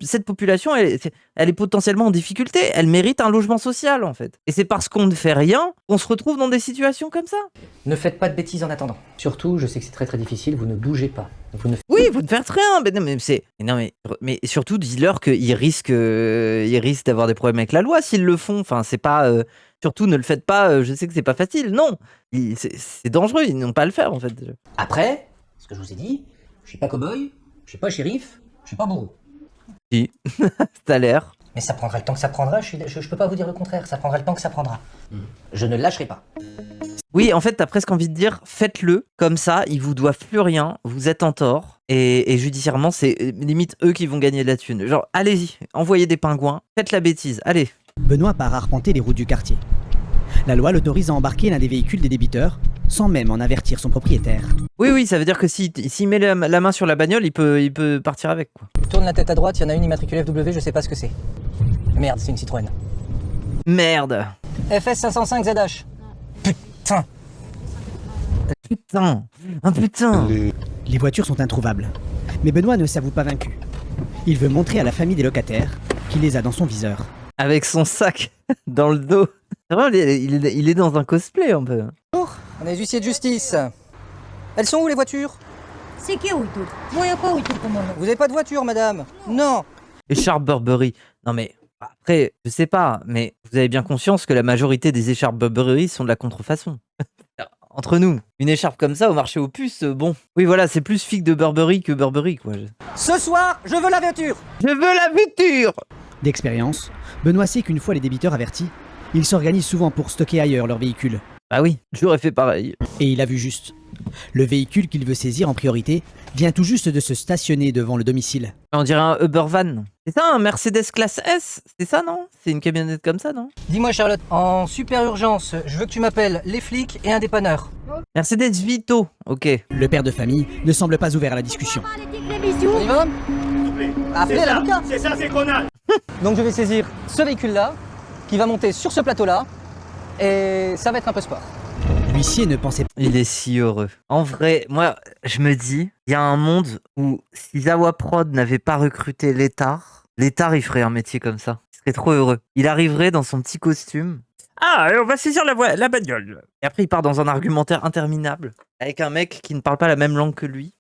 Cette population, elle est potentiellement en difficulté. Elle mérite un logement social, en fait. Et c'est parce qu'on ne fait rien qu'on se retrouve dans des situations comme ça. Ne faites pas de bêtises en attendant. Surtout, je sais que c'est très très difficile, vous ne bougez pas. Oui, vous ne faites rien. Mais surtout, dis-leur qu'ils risquent d'avoir des problèmes avec la loi s'ils le font. Enfin, c'est pas... surtout, ne le faites pas, je sais que c'est pas facile. Non, c'est dangereux, ils n'ont pas à le faire, en fait. Après, ce que je vous ai dit, je suis pas cow-boy, je suis pas shérif, je suis pas bourreau. Si, ça a l'air. Mais ça prendra le temps que ça prendra, je peux pas vous dire le contraire, ça prendra le temps que ça prendra. Je ne lâcherai pas. Oui, en fait, t'as presque envie de dire, faites-le, comme ça, ils vous doivent plus rien, vous êtes en tort, et judiciairement, c'est limite eux qui vont gagner de la thune. Genre, allez-y, envoyez des pingouins, faites la bêtise, allez. Benoît part arpenter les routes du quartier. La loi l'autorise à embarquer l'un des véhicules des débiteurs, sans même en avertir son propriétaire. Oui, ça veut dire que s'il met la main sur la bagnole, il peut partir avec, quoi. Tourne la tête à droite, il y en a une immatriculée FW, je sais pas ce que c'est. Merde, c'est une Citroën. Merde. FS 505 ZH. Putain. Putain. Les voitures sont introuvables. Mais Benoît ne s'avoue pas vaincu. Il veut montrer à la famille des locataires qui les a dans son viseur. Avec son sac dans le dos. C'est vrai, il est dans un cosplay un peu. Bonjour, on est les huissiers de justice. Elles sont où les voitures? C'est qui où tout? Moi, y a pas où tout comment? Vous avez pas de voiture, madame? Non. Écharpe Burberry. Non mais, après, je sais pas, mais vous avez bien conscience que la majorité des écharpes Burberry sont de la contrefaçon. Entre nous, une écharpe comme ça au marché aux puces, bon. Oui voilà, c'est plus figue de Burberry que Burberry quoi. Ce soir, je veux la voiture. Je veux la voiture. D'expérience, Benoît sait qu'une fois les débiteurs avertis, ils s'organisent souvent pour stocker ailleurs leur véhicule. Bah oui, j'aurais fait pareil. Et il a vu juste. Le véhicule qu'il veut saisir en priorité vient tout juste de se stationner devant le domicile. On dirait un Uber van. C'est ça, un Mercedes classe S? C'est ça, non? C'est une camionnette comme ça, non? Dis-moi Charlotte, en super urgence, je veux que tu m'appelles les flics et un dépanneur. Mercedes Vito, ok. Le père de famille ne semble pas ouvert à la discussion. On y va? Appelez l'avocat. C'est ça, c'est qu'on a. Donc je vais saisir ce véhicule-là, qui va monter sur ce plateau-là, et ça va être un peu sport. L'huissier ne pensait pas. Il est si heureux. En vrai, moi, je me dis, il y a un monde où si Zawa Prod n'avait pas recruté Létard, il ferait un métier comme ça. Il serait trop heureux. Il arriverait dans son petit costume. Ah, on va saisir la bagnole. Et après, il part dans un argumentaire interminable avec un mec qui ne parle pas la même langue que lui.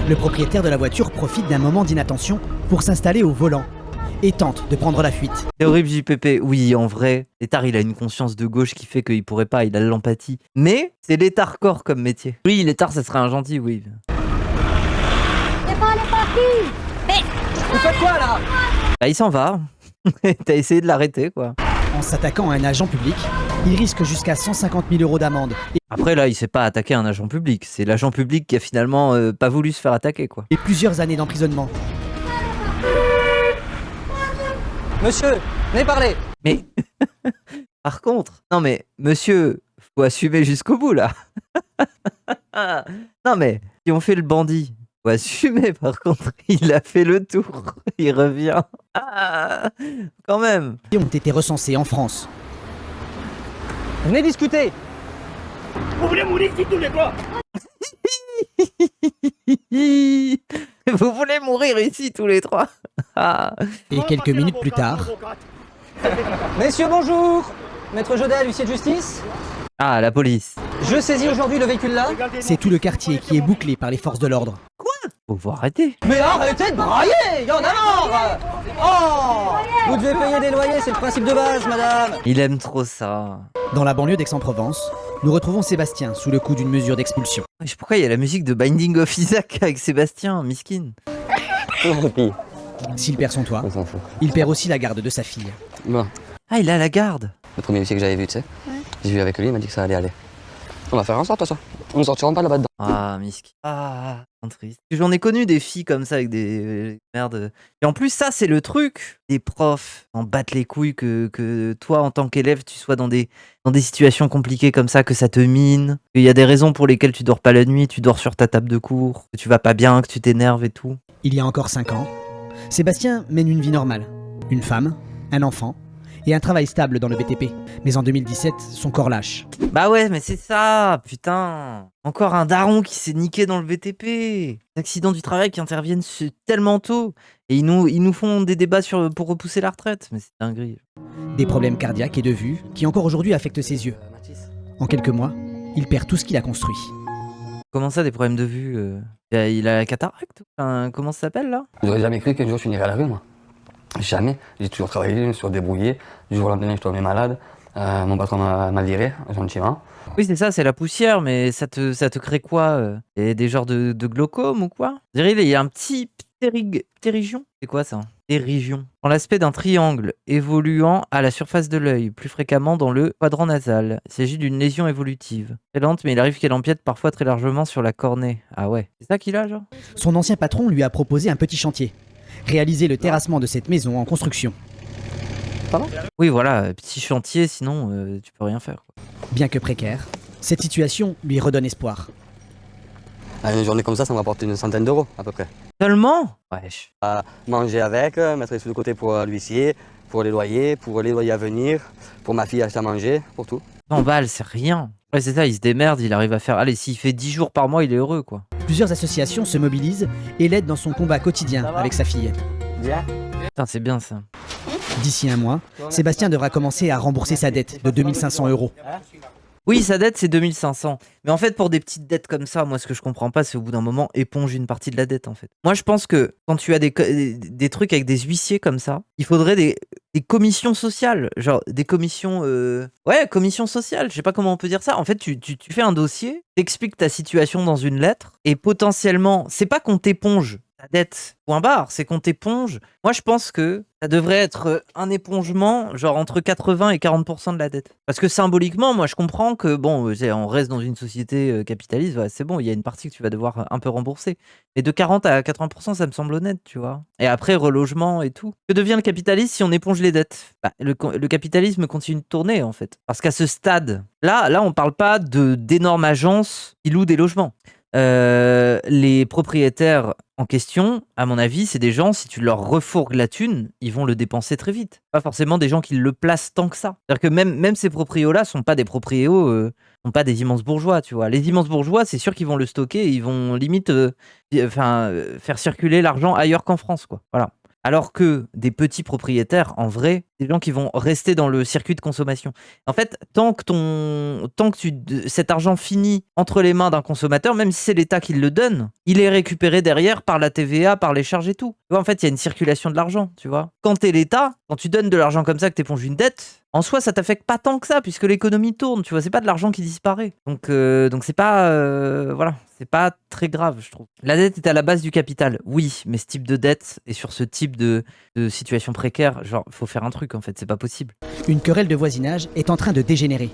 Le propriétaire de la voiture profite d'un moment d'inattention pour s'installer au volant et tente de prendre la fuite. C'est horrible, JPP. Oui, en vrai, Létard, il a une conscience de gauche qui fait qu'il pourrait pas, il a de l'empathie. Mais c'est Létard corps comme métier. Oui, Létard, ça serait un gentil, oui. Vous faites quoi là? Bah, il s'en va. T'as essayé de l'arrêter, quoi. En s'attaquant à un agent public, il risque jusqu'à 150 000 € d'amende Après, là, il s'est pas attaqué à un agent public. C'est l'agent public qui a finalement pas voulu se faire attaquer, quoi. et plusieurs années d'emprisonnement. Monsieur, venez parler. Mais, par contre, non mais, monsieur, faut assumer jusqu'au bout, là. Non mais, si on fait le bandit, faut assumer, par contre. Il a fait le tour. Il revient. Ah, quand même. Et ont été recensés en France. Venez discuter. Vous voulez mourir ici tous les trois? Vous voulez mourir ici, tous les trois? Ah. Et quelques minutes plus tard, Messieurs, bonjour. Maître Jodel, huissier de justice. Ah, la police. Je saisis aujourd'hui le véhicule là. c'est tout le quartier qui est bouclé par les forces de l'ordre. Faut arrêter. Mais arrêtez de brailler, y en a marre. Oh, vous devez payer des loyers, c'est le principe de base, madame. Il aime trop ça. Dans la banlieue d'Aix-en-Provence, nous retrouvons Sébastien sous le coup d'une mesure d'expulsion. Je sais pourquoi il y a la musique de Binding of Isaac avec Sébastien, miskin. S'il perd son toit, On s'en fout. il perd aussi la garde de sa fille. Bon, Ah, il a la garde. le premier huissier que j'avais vu, tu sais, j'ai vu avec lui, il m'a dit que ça allait aller. On va faire en sorte, ça. On ne sortiront pas là-bas dedans. Ah, miskin. Ah, triste. J'en ai connu des filles comme ça avec des merdes. Et en plus, ça, c'est le truc. Les profs en battent les couilles que toi, en tant qu'élève, tu sois dans des situations compliquées comme ça, que ça te mine. Il y a des raisons pour lesquelles tu dors pas la nuit, tu dors sur ta table de cours, que tu vas pas bien, que tu t'énerves et tout. Il y a encore 5 ans, Sébastien mène une vie normale. Une femme, un enfant et un travail stable dans le BTP. Mais en 2017, son corps lâche. Bah ouais, mais c'est ça, putain. Encore un daron qui s'est niqué dans le BTP. Accidents du travail qui interviennent tellement tôt. Et ils nous font des débats pour repousser la retraite. Mais c'est dinguerie. Des problèmes cardiaques et de vue qui encore aujourd'hui affectent ses yeux. En quelques mois, il perd tout ce qu'il a construit. Comment ça, des problèmes de vue Il a la cataracte? Enfin, comment ça s'appelle, là? J'aurais jamais cru qu'un jour je finirais à la rue, moi. Jamais. J'ai toujours travaillé, je me suis débrouillé. Du jour au lendemain, je suis tombé malade. Mon patron m'a viré, gentiment. Oui, c'est ça, c'est la poussière, mais ça te crée quoi Et des genres de glaucome ou quoi? Je dirais, il y a un petit ptérygion. C'est quoi ça? Ptérygion. Dans l'aspect d'un triangle évoluant à la surface de l'œil, plus fréquemment dans le quadrant nasal. Il s'agit d'une lésion évolutive. Très lente, mais il arrive qu'elle empiète parfois très largement sur la cornée. Ah ouais, c'est ça qu'il a, genre? Son ancien patron lui a proposé un petit chantier. Réaliser le terrassement de cette maison en construction. Oui, voilà, petit chantier, sinon tu peux rien faire, quoi. Bien que précaire, cette situation lui redonne espoir. Une journée comme ça me rapporte une centaine d'euros, à peu près. Seulement? Wesh. Manger avec, mettre les sous de côté pour l'huissier, pour les loyers à venir, pour ma fille acheter à manger, pour tout. 100 balles, c'est rien. Ouais, c'est ça, il se démerde, il arrive à faire... Allez, s'il fait 10 jours par mois, il est heureux, quoi. Plusieurs associations se mobilisent et l'aident dans son combat quotidien avec sa fille. Bien. Putain, c'est bien ça. D'ici un mois, Sébastien devra commencer à rembourser sa dette de 2500 €. Oui, sa dette, c'est 2500. Mais en fait, pour des petites dettes comme ça, moi, ce que je comprends pas, c'est au bout d'un moment, éponge une partie de la dette, en fait. Moi, je pense que quand tu as des trucs avec des huissiers comme ça, il faudrait des commissions sociales. Genre, des commissions... Ouais, commissions sociales. Je sais pas comment on peut dire ça. En fait, tu fais un dossier, t'expliques ta situation dans une lettre, et potentiellement, c'est pas qu'on t'éponge ta dette, point barre, c'est qu'on t'éponge. Moi, je pense que ça devrait être un épongement, genre entre 80 et 40% de la dette. Parce que symboliquement, moi, je comprends que, bon, on reste dans une société capitaliste, ouais, c'est bon, il y a une partie que tu vas devoir un peu rembourser. Mais de 40 à 80%, ça me semble honnête, tu vois. Et après, relogement et tout. Que devient le capitalisme si on éponge les dettes? Bah, le capitalisme continue de tourner, en fait. Parce qu'à ce stade, là, on parle pas d'énormes agences qui louent des logements. Les propriétaires en question, à mon avis, c'est des gens, si tu leur refourgues la thune, ils vont le dépenser très vite. Pas forcément des gens qui le placent tant que ça. C'est-à-dire que même ces proprios-là sont pas des proprios, sont pas des immenses bourgeois, tu vois. Les immenses bourgeois, c'est sûr qu'ils vont le stocker et ils vont limite faire circuler l'argent ailleurs qu'en France, quoi. Voilà. Alors que des petits propriétaires, en vrai, des gens qui vont rester dans le circuit de consommation. En fait, tant que cet argent finit entre les mains d'un consommateur, même si c'est l'État qui le donne, il est récupéré derrière par la TVA, par les charges et tout. Tu vois, en fait, il y a une circulation de l'argent, tu vois. Quand t'es l'État, quand tu donnes de l'argent comme ça, que t'éponges une dette, en soi, ça t'affecte pas tant que ça, puisque l'économie tourne, tu vois. C'est pas de l'argent qui disparaît. Donc c'est pas... voilà. C'est pas très grave, je trouve. La dette est à la base du capital, oui, mais ce type de dette et sur ce type de situation précaire, genre, faut faire un truc en fait, c'est pas possible. Une querelle de voisinage est en train de dégénérer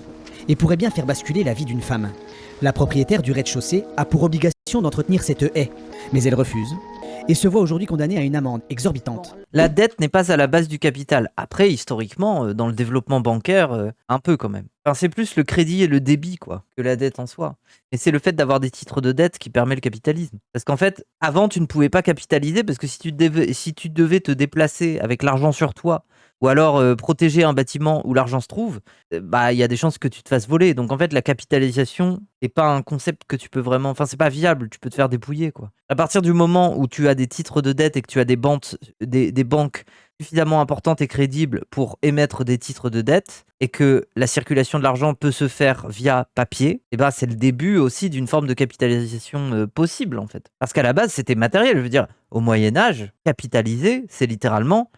et pourrait bien faire basculer la vie d'une femme. La propriétaire du rez-de-chaussée a pour obligation d'entretenir cette haie, mais elle refuse et se voit aujourd'hui condamnée à une amende exorbitante. La dette n'est pas à la base du capital. Après, historiquement, dans le développement bancaire, un peu quand même. Enfin, c'est plus le crédit et le débit, quoi, que la dette en soi. Et c'est le fait d'avoir des titres de dette qui permet le capitalisme. Parce qu'en fait, avant, tu ne pouvais pas capitaliser parce que si tu devais te déplacer avec l'argent sur toi, ou alors protéger un bâtiment où l'argent se trouve, bah il y a des chances que tu te fasses voler. Donc en fait, la capitalisation n'est pas un concept que tu peux vraiment... Enfin, c'est pas viable, tu peux te faire dépouiller, quoi. À partir du moment où tu as des titres de dette et que tu as des banques suffisamment importantes et crédibles pour émettre des titres de dette et que la circulation de l'argent peut se faire via papier, et ben c'est le début aussi d'une forme de capitalisation possible, en fait. Parce qu'à la base, c'était matériel. Je veux dire, au Moyen-Âge, capitaliser, c'est littéralement...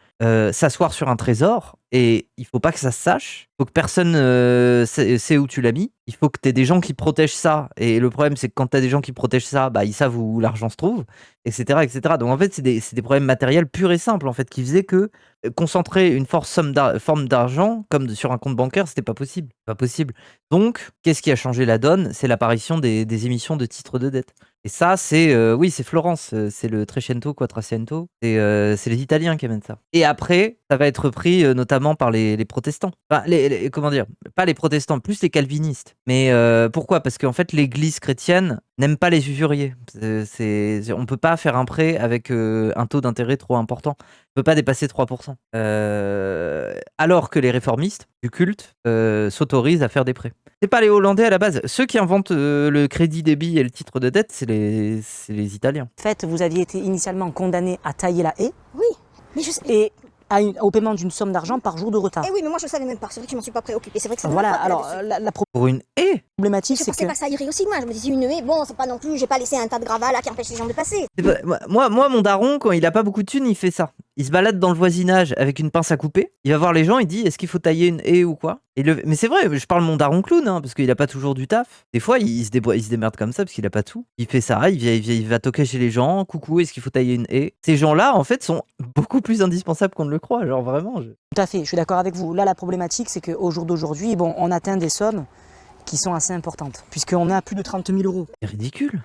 s'asseoir sur un trésor et il faut pas que ça se sache, il faut que personne sait où tu l'as mis, il faut que tu aies des gens qui protègent ça et le problème c'est que quand tu as des gens qui protègent ça, bah, ils savent où l'argent se trouve, etc., etc. Donc en fait c'est des problèmes matériels purs et simples en fait qui faisaient que concentrer une forme d'argent comme sur un compte bancaire c'était pas possible. Donc qu'est-ce qui a changé la donne? C'est l'apparition des émissions de titres de dette. Et ça, oui, c'est Florence, c'est le Trecento Quattrocento, c'est les Italiens qui amènent ça. Et après, ça va être repris notamment par les protestants. Enfin, comment dire, pas les protestants, plus les calvinistes. Mais pourquoi? Parce qu'en fait, l'église chrétienne n'aime pas les usuriers. On peut pas faire un prêt avec un taux d'intérêt trop important. On peut pas dépasser 3%. Alors que les réformistes du culte s'autorisent à faire des prêts. C'est pas les Hollandais à la base. Ceux qui inventent le crédit débit et le titre de dette, c'est les Italiens. En fait, vous aviez été initialement condamné à tailler la haie. Oui, mais je sais... Et au paiement d'une somme d'argent par jour de retard. Eh oui, mais moi je savais même pas. C'est vrai que je m'en suis pas préoccupée. C'est vrai que c'est voilà, alors pour une haie. Problématique, c'est je pensais pas que ça irait aussi loin. Je me disais une haie, bon, c'est pas non plus, j'ai pas laissé un tas de gravats là qui empêche les gens de passer. Moi, mon daron, quand il a pas beaucoup de thunes, il fait ça. Il se balade dans le voisinage avec une pince à couper. Il va voir les gens, il dit est-ce qu'il faut tailler une haie ou quoi? Mais c'est vrai, je parle mon daron clown, hein, parce qu'il a pas toujours du taf. Des fois, il se démerde comme ça parce qu'il a pas tout. Il fait ça, il va toquer chez les gens. Coucou, est-ce qu'il faut tailler une haie? Ces gens-là, en fait, sont beaucoup plus indispensables qu'on ne le croit. Genre vraiment. Tout à fait, je suis d'accord avec vous. Là, la problématique, c'est qu'au jour d'aujourd'hui, bon, on atteint des sommes qui sont assez importantes, puisqu'on a plus de 30 000 €. C'est ridicule.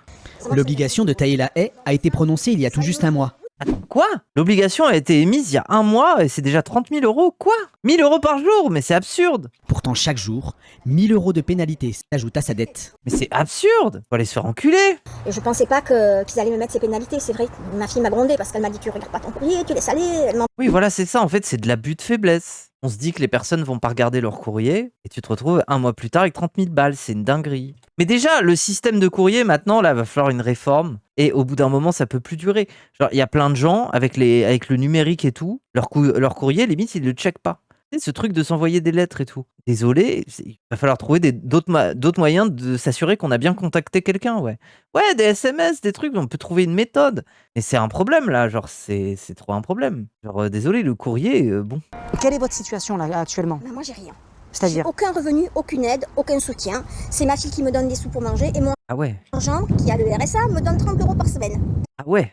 L'obligation de tailler la haie a été prononcée il y a tout juste un mois. Attends, quoi? L'obligation a été émise il y a un mois et c'est déjà 30 000 €? Quoi? 1 000 € par jour? Mais c'est absurde! Pourtant, chaque jour, 1 000 € de pénalité s'ajoutent à sa dette. Mais c'est absurde! Faut aller se faire enculer! Et je pensais pas qu'ils allaient me mettre ces pénalités. C'est vrai que ma fille m'a grondé parce qu'elle m'a dit tu regardes pas ton courrier, tu laisses aller. Oui, voilà, c'est ça. En fait, c'est de l'abus de faiblesse. on se dit que les personnes vont pas regarder leur courrier et tu te retrouves un mois plus tard avec 30 000 balles. C'est une dinguerie. Mais déjà, le système de courrier, maintenant, là, va falloir une réforme. Et au bout d'un moment, ça peut plus durer. Genre, il y a plein de gens, avec le numérique et tout, leur courrier, limite, ils le checkent pas. Tu sais, ce truc de s'envoyer des lettres et tout. Désolé, il va falloir trouver d'autres moyens de s'assurer qu'on a bien contacté quelqu'un, ouais. Ouais, des SMS, des trucs, on peut trouver une méthode. Mais c'est un problème, là, genre, c'est trop un problème. Genre, désolé, le courrier, bon. Quelle est votre situation là actuellement? Bah, moi j'ai rien. C'est-à-dire? Aucun revenu, aucune aide, aucun soutien. C'est ma fille qui me donne des sous pour manger et mon Ah ouais. agent, qui a le RSA, me donne 30 € par semaine. Ah ouais.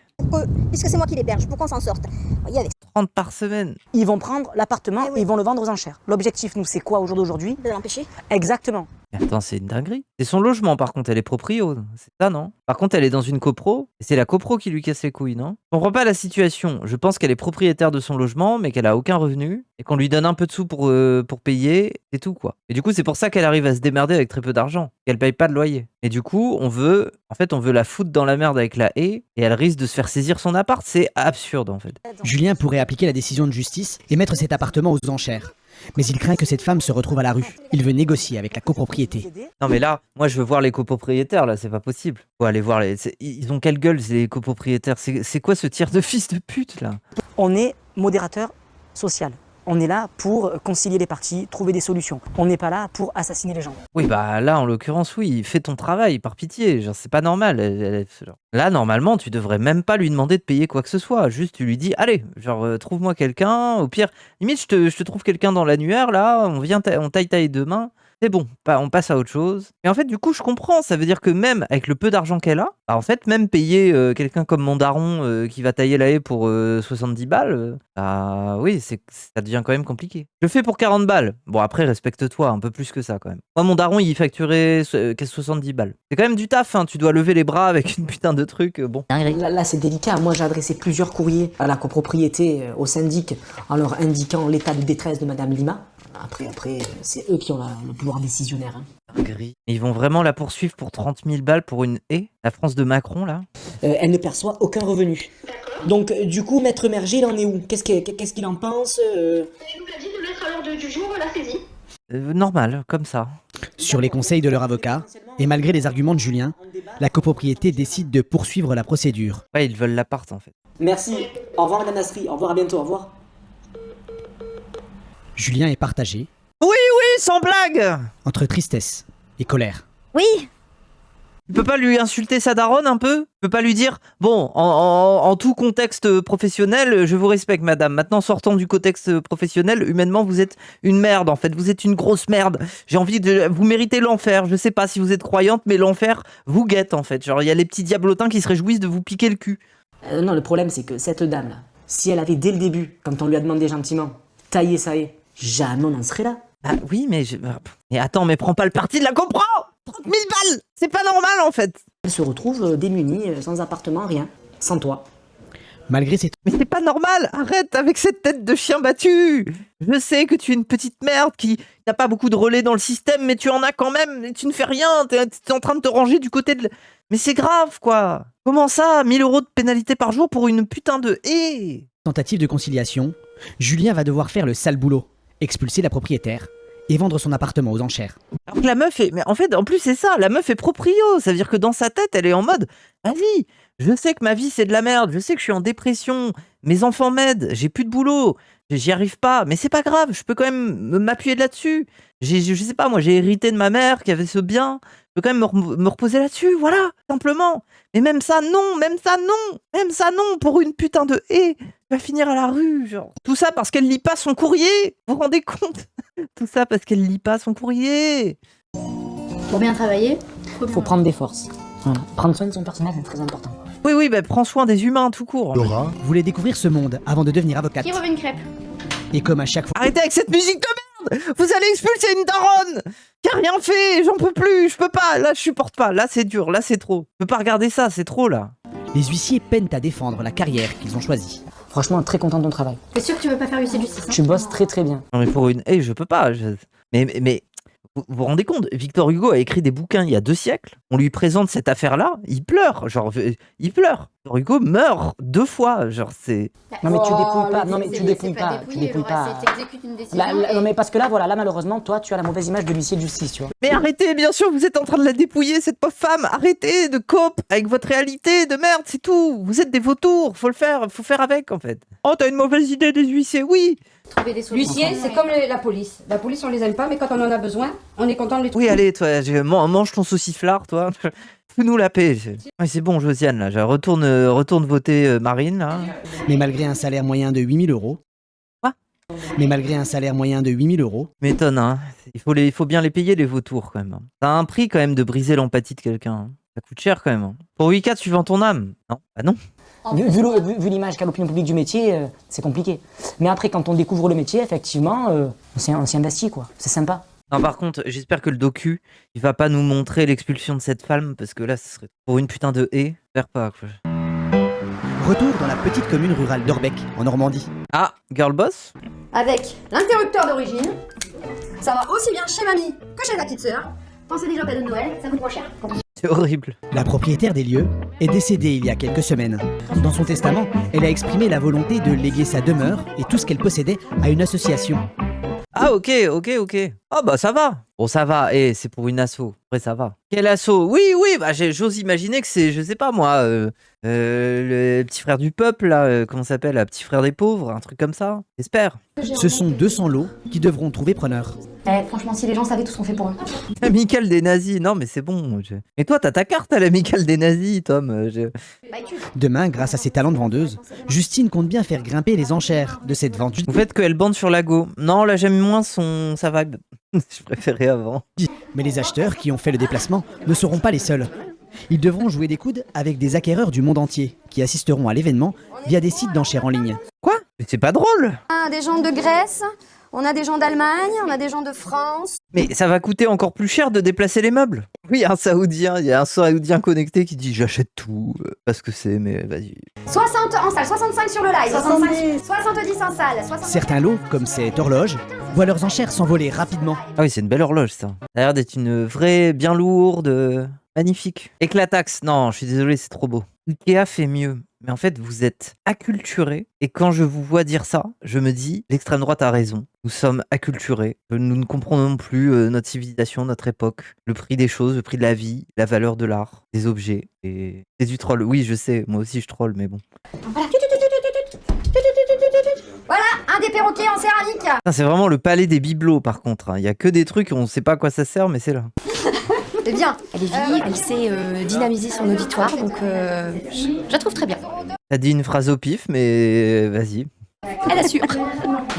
Puisque c'est moi qui l'héberge, pour qu'on s'en sorte. Il y avait 30 par semaine. Ils vont prendre l'appartement Eh oui. et ils vont le vendre aux enchères. L'objectif, nous, c'est quoi au jour d'aujourd'hui? de l'empêcher. Exactement. Mais attends, c'est une dinguerie. C'est son logement, par contre, elle est proprio. C'est ça, non? Par contre, elle est dans une copro, et c'est la copro qui lui casse les couilles, non? Je comprends pas la situation. Je pense qu'elle est propriétaire de son logement, mais qu'elle a aucun revenu, et qu'on lui donne un peu de sous pour payer, et tout, quoi. Et du coup, c'est pour ça qu'elle arrive à se démerder avec très peu d'argent. Qu'elle paye pas de loyer. Et du coup, on veut la foutre dans la merde avec la haie, et elle risque de se faire saisir son appart. C'est absurde, en fait. Julien pourrait appliquer la décision de justice et mettre cet appartement aux enchères. Mais il craint que cette femme se retrouve à la rue. Il veut négocier avec la copropriété. Non mais là, moi je veux voir les copropriétaires, là, c'est pas possible. Faut aller voir ils ont quelle gueule, les copropriétaires? C'est quoi ce tir de fils de pute, là? On est modérateur social. On est là pour concilier les parties, trouver des solutions. On n'est pas là pour assassiner les gens. Oui, bah là, en l'occurrence, oui, fais ton travail, par pitié. Genre, c'est pas normal. Là, normalement, tu devrais même pas lui demander de payer quoi que ce soit. Juste, tu lui dis, allez, genre, trouve-moi quelqu'un. Au pire, limite, je te trouve quelqu'un dans l'annuaire, là, on taille demain. C'est bon, on passe à autre chose. Et en fait, du coup, je comprends. Ça veut dire que même avec le peu d'argent qu'elle a, bah, en fait, même payer quelqu'un comme mon daron qui va tailler la haie pour 70 balles, bah oui, ça devient quand même compliqué. Je le fais pour 40 balles. Bon, après, respecte-toi, un peu plus que ça quand même. Moi, mon daron, il facturait 70 balles. C'est quand même du taf, hein. Tu dois lever les bras avec une putain de truc. Bon. Là, c'est délicat. Moi, j'ai adressé plusieurs courriers à la copropriété, au syndic, en leur indiquant l'état de détresse de Madame Lima. Après, c'est eux qui ont le pouvoir décisionnaire. Hein. Gris. Ils vont vraiment la poursuivre pour 30 000 balles pour une haie? La France de Macron, là? Elle ne perçoit aucun revenu. Donc, du coup, Maître Merger, il en est où? Qu'est-ce qu'il en pense? Il nous a dit de mettre à l'ordre du jour la saisie. Normal, comme ça. Sur les conseils de leur avocat, et malgré les arguments de Julien, la copropriété décide de poursuivre la procédure. Ouais, ils veulent l'appart, en fait. Merci. Au revoir, Madame Nasri. Au revoir, à bientôt. Au revoir. Julien est partagé. Oui, sans blague! Entre tristesse et colère. Oui. Tu peux pas lui insulter sa daronne un peu? Tu peux pas lui dire, bon, en tout contexte professionnel, je vous respecte, madame. Maintenant, sortons du contexte professionnel. Humainement, vous êtes une merde, en fait. Vous êtes une grosse merde. J'ai envie de... Vous méritez l'enfer. Je sais pas si vous êtes croyante, mais l'enfer vous guette, en fait. Genre, il y a les petits diablotins qui se réjouissent de vous piquer le cul. Non, le problème, c'est que cette dame-là, si elle avait dès le début, quand on lui a demandé gentiment, taillé ça haie, jamais on en serait là. Ah oui, mais... Mais attends, mais prends pas le parti de la compro! 30 000 balles! C'est pas normal, en fait! Elle se retrouve démunie, sans appartement, rien, sans toit. Malgré ses... Mais c'est pas normal! Arrête avec cette tête de chien battu! Je sais que tu es une petite merde qui n'a pas beaucoup de relais dans le système, mais tu en as quand même, et tu ne fais rien, t'es en train de te ranger du côté de... Mais c'est grave, quoi! Comment ça? 1 000 € de pénalité par jour pour une putain de haie! Tentative de conciliation, Julien va devoir faire le sale boulot, expulser la propriétaire et vendre son appartement aux enchères. Alors que la meuf est... Mais en fait, en plus, c'est ça, la meuf est proprio. Ça veut dire que dans sa tête, elle est en mode, vas-y, je sais que ma vie, c'est de la merde, je sais que je suis en dépression, mes enfants m'aident, j'ai plus de boulot, j'y arrive pas, mais c'est pas grave, je peux quand même m'appuyer là-dessus. Je sais pas, moi, j'ai hérité de ma mère qui avait ce bien, je peux quand même me reposer là-dessus, voilà, simplement. Mais même ça, non, pour une putain de haie, je vais finir à la rue, genre. Tout ça parce qu'elle lit pas son courrier, vous vous rendez compte? Tout ça parce qu'elle lit pas son courrier. Pour bien travailler, Faut prendre des forces. Voilà. Prendre soin de son personnel, c'est très important. Oui, bah prends soin des humains tout court. Laura voulait découvrir ce monde avant de devenir avocate. qui revient une crêpe? Et comme à chaque fois... Arrêtez avec cette musique de merde! Vous allez expulser une daronne qui a rien fait, j'en peux plus, je peux pas, là je supporte pas, là c'est dur, là c'est trop. Je peux pas regarder ça, c'est trop là. Les huissiers peinent à défendre la carrière qu'ils ont choisie. Franchement, très content de ton travail. T'es sûr que tu veux pas faire huissier de justice? Tu bosses très très bien. Non mais pour une haie, je peux pas. Mais vous vous rendez compte, Victor Hugo a écrit des bouquins il y a 2 siècles, on lui présente cette affaire-là, il pleure, genre, il pleure. Victor Hugo meurt 2 fois. Genre, c'est. Non mais tu dépouilles pas, non mais tu dépouilles pas, tu dépouilles pas. Non mais parce que là, voilà, là malheureusement, toi tu as la mauvaise image de l'huissier de justice, tu vois. Mais arrêtez, bien sûr, vous êtes en train de la dépouiller, cette pauvre femme. Arrêtez de cope avec votre réalité de merde, c'est tout. Vous êtes des vautours, faut faire avec en fait. Oh, t'as une mauvaise idée des huissiers, oui. L'huissier, c'est comme la police. La police, on les aime pas, mais quand on en a besoin, on est content de les trouver. Oui, allez, toi, mange ton sauciflard, toi. Fous-nous la paix. Ouais, c'est bon, Josiane, là. Retourne voter Marine, là. Mais malgré un salaire moyen de 8 000 euros... Quoi? Mais malgré un salaire moyen de 8 000 euros... M'étonne, hein. Il faut bien les payer, les vautours, quand même. Ça a un prix, quand même, de briser l'empathie de quelqu'un. Hein. Ça coûte cher, quand même. Hein. Pour 8K, tu vends ton âme. Non, bah non. Vu l'image qu'a l'opinion publique du métier, c'est compliqué. Mais après, quand on découvre le métier, effectivement, on s'y investit, quoi. C'est sympa. Non, par contre, j'espère que le docu, il va pas nous montrer l'expulsion de cette femme, parce que là, ce serait pour une putain de haie. J'espère pas, quoi. Retour dans la petite commune rurale d'Orbec, en Normandie. Ah, girl boss? Avec l'interrupteur d'origine, ça va aussi bien chez mamie que chez la petite sœur. Pensez déjà au cadeau de Noël, ça coûte moins cher. C'est horrible. La propriétaire des lieux est décédée il y a quelques semaines. Dans son testament, elle a exprimé la volonté de léguer sa demeure et tout ce qu'elle possédait à une association. Ah, ok. Ah, bah ça va. Bon, ça va. Et c'est pour une asso. Après, ça va. Quel asso? Oui, bah j'ose imaginer que c'est, je sais pas moi, le petit frère du peuple, là, comment ça s'appelle? Le petit frère des pauvres, un truc comme ça. J'espère. Ce sont 200 lots qui devront trouver preneur. Franchement, si les gens savaient tout ce qu'on fait pour eux. L'amicale des nazis. Non, mais c'est bon. Et toi, t'as ta carte à l'amicale des nazis, Tom. Demain, grâce à ses talents de vendeuse, Justine compte bien faire grimper les enchères de cette vente. Vous faites qu'elle bande sur la go. Non, là, j'aime moins sa vibe. Je préférais avant. Mais les acheteurs qui ont fait le déplacement ne seront pas les seuls. Ils devront jouer des coudes avec des acquéreurs du monde entier qui assisteront à l'événement via des sites d'enchères en ligne. Quoi? Mais c'est pas drôle! On a des gens de Grèce, on a des gens d'Allemagne, on a des gens de France. Mais ça va coûter encore plus cher de déplacer les meubles. Oui, il y a un Saoudien connecté qui dit j'achète tout, parce que c'est, mais vas-y. 60 en salle, 65 sur le live, 70 en salle. 60... Certains lots, comme cette horloge, voient leurs enchères s'envoler rapidement. Ah oui, c'est une belle horloge ça. Ça a l'air d'être une vraie, bien lourde, magnifique. Éclataxe, non, je suis désolé, c'est trop beau. Ikea fait mieux. Mais en fait, vous êtes acculturés. Et quand je vous vois dire ça, je me dis, l'extrême droite a raison. Nous sommes acculturés. Nous ne comprenons plus notre civilisation, notre époque, le prix des choses, le prix de la vie, la valeur de l'art, des objets. Et c'est du troll. Oui, je sais, moi aussi je troll, mais bon. Voilà, un des perroquets en céramique. C'est vraiment le palais des bibelots, par contre. Il y a que des trucs, on ne sait pas à quoi ça sert, mais c'est là. C'est bien. Elle est vive, elle sait dynamiser son auditoire, donc je la trouve très bien. T'as dit une phrase au pif, mais vas-y. Elle assure.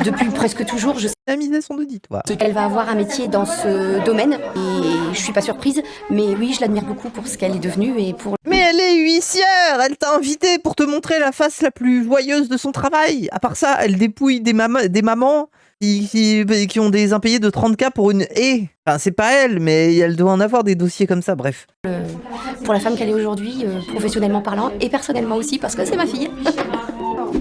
Depuis presque toujours, je sais. Dynamiser son auditoire. Elle va avoir un métier dans ce domaine et je suis pas surprise, mais oui, je l'admire beaucoup pour ce qu'elle est devenue et pour... Mais elle est huissière. Elle t'a invité pour te montrer la face la plus joyeuse de son travail. À part ça, elle dépouille des mamans qui ont des impayés de 30K pour une haie. Enfin, c'est pas elle, mais elle doit en avoir des dossiers comme ça, bref. Pour la femme qu'elle est aujourd'hui, professionnellement parlant, et personnellement aussi, parce que c'est ma fille.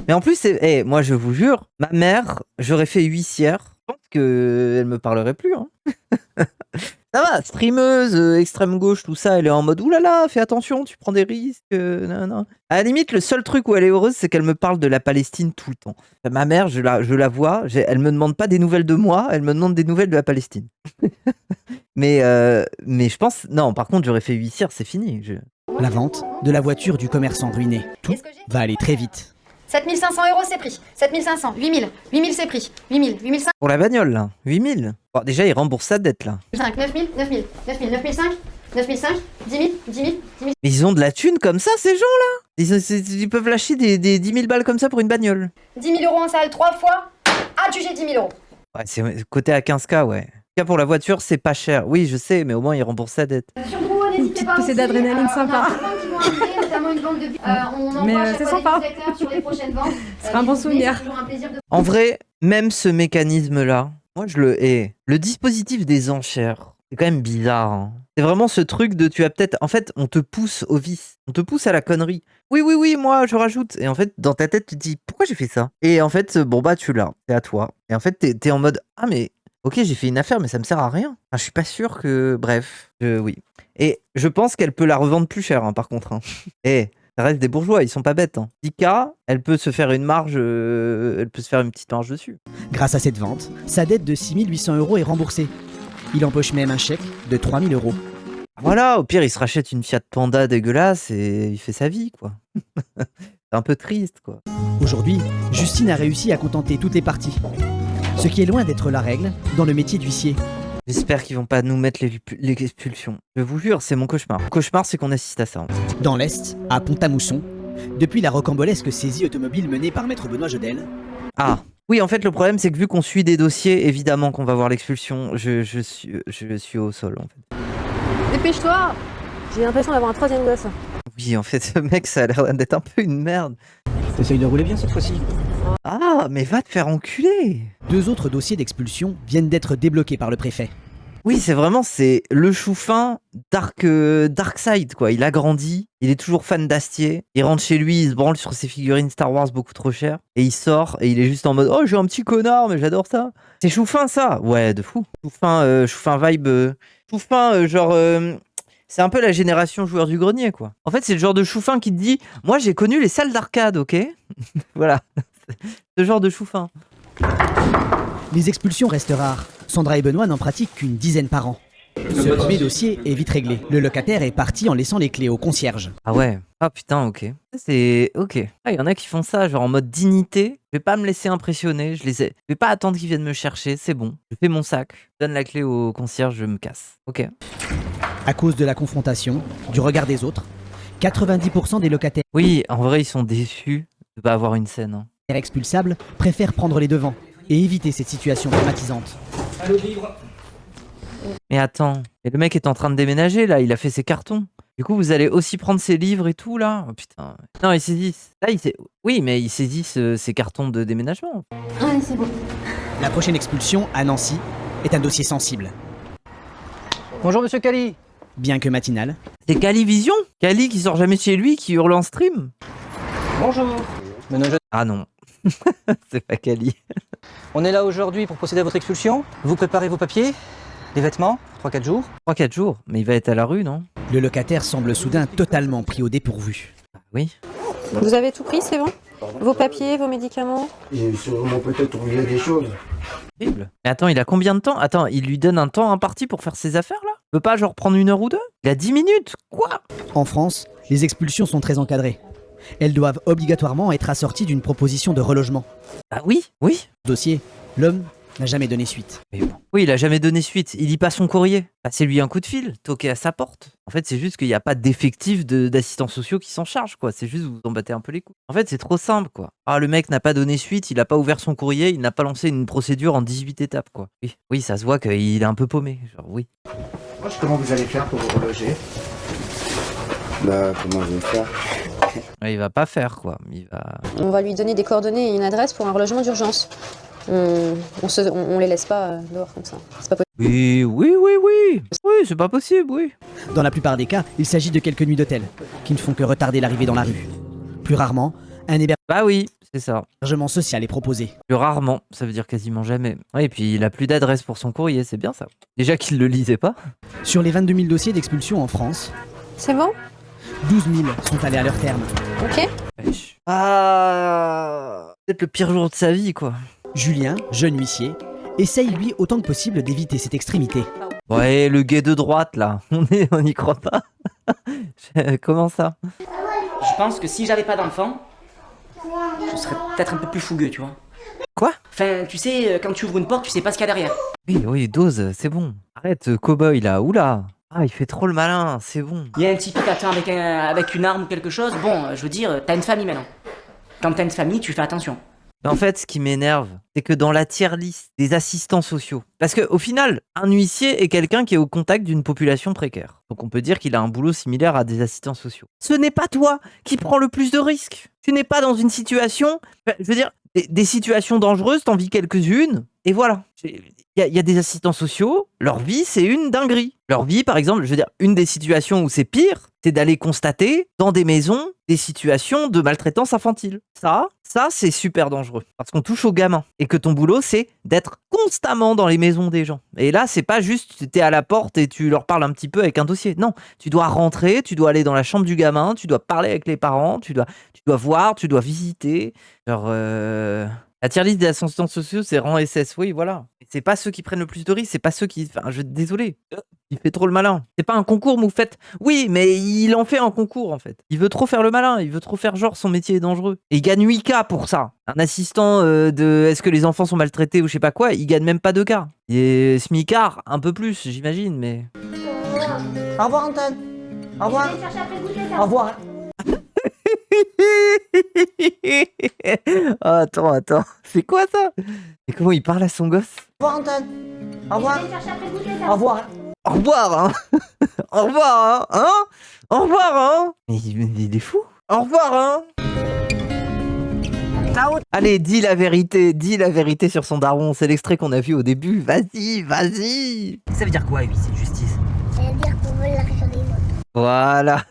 Mais en plus, moi je vous jure, ma mère, j'aurais fait huissière. Je pense qu'elle me parlerait plus. Hein. Ça va, streameuse, extrême gauche, tout ça, elle est en mode oulala, fais attention, tu prends des risques. Non. À la limite, le seul truc où elle est heureuse, c'est qu'elle me parle de la Palestine tout le temps. Ma mère, je la vois, elle me demande pas des nouvelles de moi, elle me demande des nouvelles de la Palestine. mais je pense, non, par contre, j'aurais fait huissière, c'est fini. La vente de la voiture du commerçant ruiné. Tout va aller très vite. 7500 € c'est pris. 7500, 8000. 8000 c'est pris. 8000, 8500. Pour la bagnole, là. 8000. Bon, déjà, il rembourse sa dette, là. 5, 9000, 9000, 9000, 9005, 9005, 10 000, 10 000, 10 000. Mais ils ont de la thune comme ça, ces gens-là. Ils peuvent lâcher des 10 000 balles comme ça pour une bagnole. 10 000 € en salle 3 fois, adjugé 10 000 €. Ouais, c'est côté à 15K, ouais. Pour la voiture, c'est pas cher. Oui, je sais, mais au moins, il rembourse sa dette. Une petite poussée d'adrénaline sympa. Mais c'est sympa. C'est un bon souvenir. En vrai, même ce mécanisme-là, moi je le hais. Le dispositif des enchères, c'est quand même bizarre. Hein. C'est vraiment ce truc de tu as peut-être... En fait, on te pousse au vice. On te pousse à la connerie. Oui, moi je rajoute. Et en fait, dans ta tête, tu te dis pourquoi j'ai fait ça? Et en fait, bon bah tu l'as. C'est à toi. Et en fait, t'es en mode ah mais... Ok, j'ai fait une affaire, mais ça me sert à rien. Enfin, je suis pas sûr que... Bref, oui. Et je pense qu'elle peut la revendre plus cher, hein, par contre. Hein. Et Ça reste des bourgeois, ils sont pas bêtes. Hein. 10K, elle peut se faire une marge, elle peut se faire une petite marge dessus. Grâce à cette vente, sa dette de 6 800 € est remboursée. Il empoche même un chèque de 3 000 €. Voilà, au pire, il se rachète une Fiat Panda dégueulasse et il fait sa vie, quoi. C'est un peu triste, quoi. Aujourd'hui, Justine a réussi à contenter toutes les parties. Ce qui est loin d'être la règle dans le métier d'huissier. J'espère qu'ils vont pas nous mettre l'expulsion. Je vous jure, c'est mon cauchemar. Le cauchemar, c'est qu'on assiste à ça. En fait. Dans l'Est, à Pont-à-Mousson, depuis la rocambolesque saisie automobile menée par maître Benoît Jodel. Ah, oui, en fait, le problème, c'est que vu qu'on suit des dossiers, évidemment qu'on va voir l'expulsion. Je suis au sol, en fait. Dépêche-toi. J'ai l'impression d'avoir un troisième gosse. Oui, en fait, ce mec, ça a l'air d'être un peu une merde. Essaye de rouler bien cette fois-ci. Ah, mais va te faire enculer. 2 autres dossiers d'expulsion viennent d'être débloqués par le préfet. Oui, c'est le chou fin dark side, quoi. Il a grandi, il est toujours fan d'Astier. Il rentre chez lui, il se branle sur ses figurines Star Wars beaucoup trop chères. Et il sort, et il est juste en mode « Oh, j'ai un petit connard, mais j'adore ça !» C'est chou fin, ça. Ouais, de fou. Chou fin vibe... chou fin, genre... c'est un peu la génération joueur du grenier, quoi. En fait, c'est le genre de chou fin qui te dit « Moi, j'ai connu les salles d'arcade, ok ?» Voilà. Ce genre de chou fin. Les expulsions restent rares. Sandra et Benoît n'en pratiquent qu'une dizaine par an. Ce premier dossier est vite réglé. Le locataire est parti en laissant les clés au concierge. Ah ouais. Ah putain, ok. C'est ok. Ah, y en a qui font ça, genre en mode dignité. Je vais pas me laisser impressionner. Je vais pas attendre qu'ils viennent me chercher. C'est bon. Je fais mon sac. Je donne la clé au concierge. Je me casse. Ok. À cause de la confrontation, du regard des autres, 90% des locataires Oui, en vrai, ils sont déçus de pas avoir une scène. Hein. expulsables préfèrent prendre les devants et éviter cette situation traumatisante. Mais attends, et le mec est en train de déménager là, il a fait ses cartons. Du coup, vous allez aussi prendre ses livres et tout là. Oh putain. Non, ils saisissent. Là, oui, mais ils saisissent ses cartons de déménagement. Ouais, c'est bon. La prochaine expulsion à Nancy est un dossier sensible. Bonjour Monsieur Cali. Bien que matinal. C'est Cali Vision, Cali qui sort jamais de chez lui, qui hurle en stream. Bonjour. Ah non, c'est pas Cali. On est là aujourd'hui pour procéder à votre expulsion. Vous préparez vos papiers, les vêtements, 3-4 jours. 3-4 jours, mais il va être à la rue, non? Le locataire semble soudain totalement pris au dépourvu. Oui. Vous avez tout pris, c'est bon? Vos papiers, vos médicaments? J'ai sûrement peut-être oublié des choses. Horrible. Mais attends, il a combien de temps? Attends, il lui donne un temps imparti pour faire ses affaires là? Il peut pas genre prendre 1 heure ou 2? Il a 10 minutes? Quoi? En France, les expulsions sont très encadrées. Elles doivent obligatoirement être assorties d'une proposition de relogement. Ah oui, oui. Dossier, l'homme n'a jamais donné suite. Mais bon. Oui, il a jamais donné suite. Il lit pas son courrier. Passez-lui un coup de fil, toquez à sa porte. En fait, c'est juste qu'il n'y a pas d'effectif d'assistants sociaux qui s'en chargent, quoi. C'est juste vous en battez un peu les couilles. En fait, c'est trop simple, quoi. Ah, le mec n'a pas donné suite, il a pas ouvert son courrier, il n'a pas lancé une procédure en 18 étapes, quoi. Oui, ça se voit qu'il est un peu paumé, genre oui. Comment vous allez faire pour vous reloger? Bah, comment je vais faire? Il va pas faire, quoi. On va lui donner des coordonnées et une adresse pour un relogement d'urgence. On les laisse pas dehors comme ça. C'est pas possible. Oui. Oui, c'est pas possible, oui. Dans la plupart des cas, il s'agit de quelques nuits d'hôtel, qui ne font que retarder l'arrivée dans la rue. Plus rarement, un Bah oui, c'est ça. hébergement social est proposé. Plus rarement, ça veut dire quasiment jamais. Ouais, et puis il a plus d'adresse pour son courrier, c'est bien ça. Déjà qu'il le lisait pas. Sur les 22 000 dossiers d'expulsion en France, C'est bon? 12 000 sont allés à leur terme. Ok. Ah, peut-être le pire jour de sa vie, quoi. Julien, jeune huissier, essaye lui autant que possible d'éviter cette extrémité. Ouais, le gay de droite, là, on n'y croit pas. Comment ça? Je pense que si j'avais pas d'enfant, je serais peut-être un peu plus fougueux, tu vois. Quoi? Enfin, tu sais, quand tu ouvres une porte, tu sais pas ce qu'il y a derrière. Oui, dose, c'est bon. Arrête, cow-boy, là, oula. Ah, il fait trop le malin, c'est bon. Il y a un petit qui t'attend avec une arme ou quelque chose. Bon, je veux dire, t'as une famille maintenant. Quand t'as une famille, tu fais attention. Mais en fait, ce qui m'énerve, c'est que dans la tier list des assistants sociaux, parce qu'au final, un huissier est quelqu'un qui est au contact d'une population précaire. Donc on peut dire qu'il a un boulot similaire à des assistants sociaux. Ce n'est pas toi qui prends le plus de risques. Tu n'es pas dans une situation, je veux dire, des situations dangereuses, t'en vis quelques-unes, et voilà. Il y a des assistants sociaux, leur vie, c'est une dinguerie. Leur vie, par exemple, je veux dire, une des situations où c'est pire, c'est d'aller constater dans des maisons des situations de maltraitance infantile. Ça, c'est super dangereux. Parce qu'on touche aux gamins. Et que ton boulot, c'est d'être constamment dans les maisons des gens. Et là, c'est pas juste, t'es à la porte et tu leur parles un petit peu avec un dossier. Non, tu dois rentrer, tu dois aller dans la chambre du gamin, tu dois parler avec les parents, tu dois voir, tu dois visiter. Genre... La tier list des assistants sociaux, c'est rang SS, oui, voilà. C'est pas ceux qui prennent le plus de risques, c'est pas ceux qui... Enfin, désolé, il fait trop le malin. C'est pas un concours, Moufette. Oui, mais il en fait un concours, en fait. Il veut trop faire le malin, il veut trop faire genre son métier est dangereux. Et il gagne 8K pour ça. Un assistant de est-ce que les enfants sont maltraités ou je sais pas quoi, il gagne même pas 2K. Il est smicard, un peu plus, j'imagine, mais... Au revoir, Anton. Au revoir. Au revoir. Oh, attends. C'est quoi ça? Et comment il parle à son gosse? Au revoir, Anton. Au revoir. Au revoir. Au revoir, hein. Au revoir, hein. Au revoir, hein. Mais il est fou. Au revoir, hein. Allez, dis la vérité sur son daron. C'est l'extrait qu'on a vu au début. Vas-y. Ça veut dire quoi, huissier de justice? Ça veut dire qu'on veut l'argent des autres. Voilà.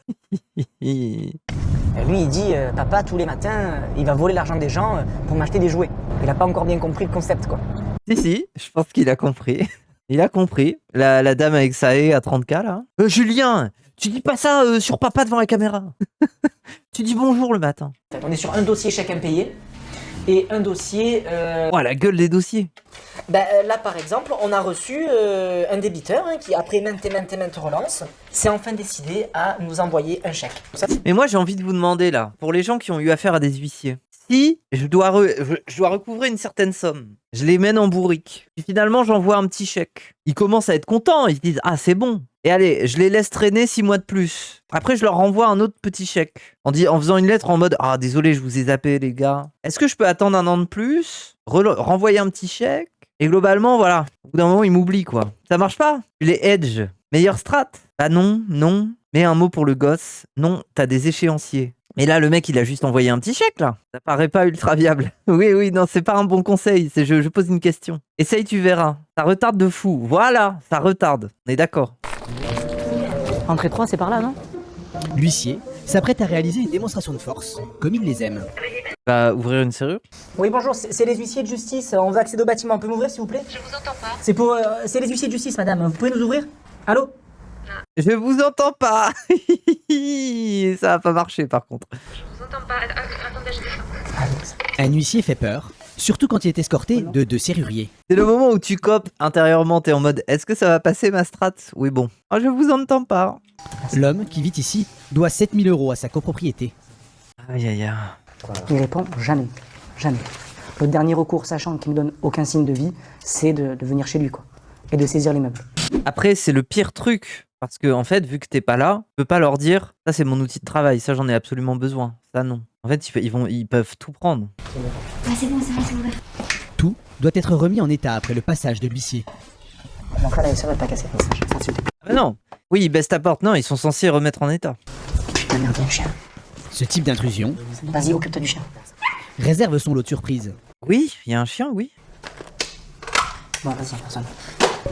Lui, il dit, papa, tous les matins, il va voler l'argent des gens pour m'acheter des jouets. Il a pas encore bien compris le concept, quoi. Si, je pense qu'il a compris. Il a compris. La dame avec sa haie à 30K, là. Julien, tu dis pas ça sur papa devant la caméra. Tu dis bonjour le matin. On est sur un dossier chèque impayé et un dossier... Oh, la gueule des dossiers. Là, par exemple, on a reçu un débiteur qui, après maintes relances, s'est enfin décidé à nous envoyer un chèque. Mais moi, j'ai envie de vous demander, là, pour les gens qui ont eu affaire à des huissiers, si je dois recouvrer une certaine somme, je les mène en bourrique, puis finalement, j'envoie un petit chèque. Ils commencent à être contents, ils se disent « Ah, c'est bon !» Et allez, je les laisse traîner 6 mois de plus. Après, je leur renvoie un autre petit chèque. En faisant une lettre en mode « Ah, désolé, je vous ai zappé, les gars. Est-ce que je peux attendre un an de plus, renvoyer un petit chèque ?» Et globalement, voilà, au bout d'un moment, ils m'oublient, quoi. Ça marche pas? Tu les edge. Meilleure strat? Bah non. Mets un mot pour le gosse. Non, t'as des échéanciers. Mais là, le mec, il a juste envoyé un petit chèque, là. Ça paraît pas ultra viable. Oui, non, c'est pas un bon conseil. Je pose une question. Essaye, tu verras. Ça retarde de fou. Voilà, ça retarde. On est d'accord. Entrée 3, c'est par là, non? L'huissier s'apprête à réaliser une démonstration de force, comme il les aime. Bah, ouvrir une serrure? Oui, bonjour, c'est les huissiers de justice. On veut accéder au bâtiment. On peut m'ouvrir, s'il vous plaît? Je vous entends pas. C'est les huissiers de justice, madame. Vous pouvez nous ouvrir? Allô? Je vous entends pas. Ça va pas marcher, par contre. Je vous entends pas. Attendez, je descends. Un huissier fait peur, surtout quand il est escorté de 2 serruriers. C'est le moment où tu copes intérieurement, t'es en mode « Est-ce que ça va passer ma strat ?» Oui, bon. Oh, je vous entends pas. L'homme qui vit ici doit 7 000 € à sa copropriété. Aïe. Il répond jamais. Le dernier recours, sachant qu'il me donne aucun signe de vie, c'est de venir chez lui, quoi. Et de saisir les meubles. Après, c'est le pire truc. Parce que, en fait, vu que t'es pas là, tu peux pas leur dire « Ça, c'est mon outil de travail. Ça, j'en ai absolument besoin. » Ça, non. En fait, ils peuvent tout prendre. Ah, c'est bon, c'est ouvert. Tout doit être remis en état après le passage de l'huissier. Mon frère, la serrure n'est pas cassée. Ça te plaît. Ah non. Oui, ils baissent ta porte. Non, ils sont censés remettre en état. Putain, merde, il y a un chien. Ce type d'intrusion Vas-y, occupe-toi du chien. réserve son lot de surprise. Oui, il y a un chien, oui. Bon, vas-y, personne.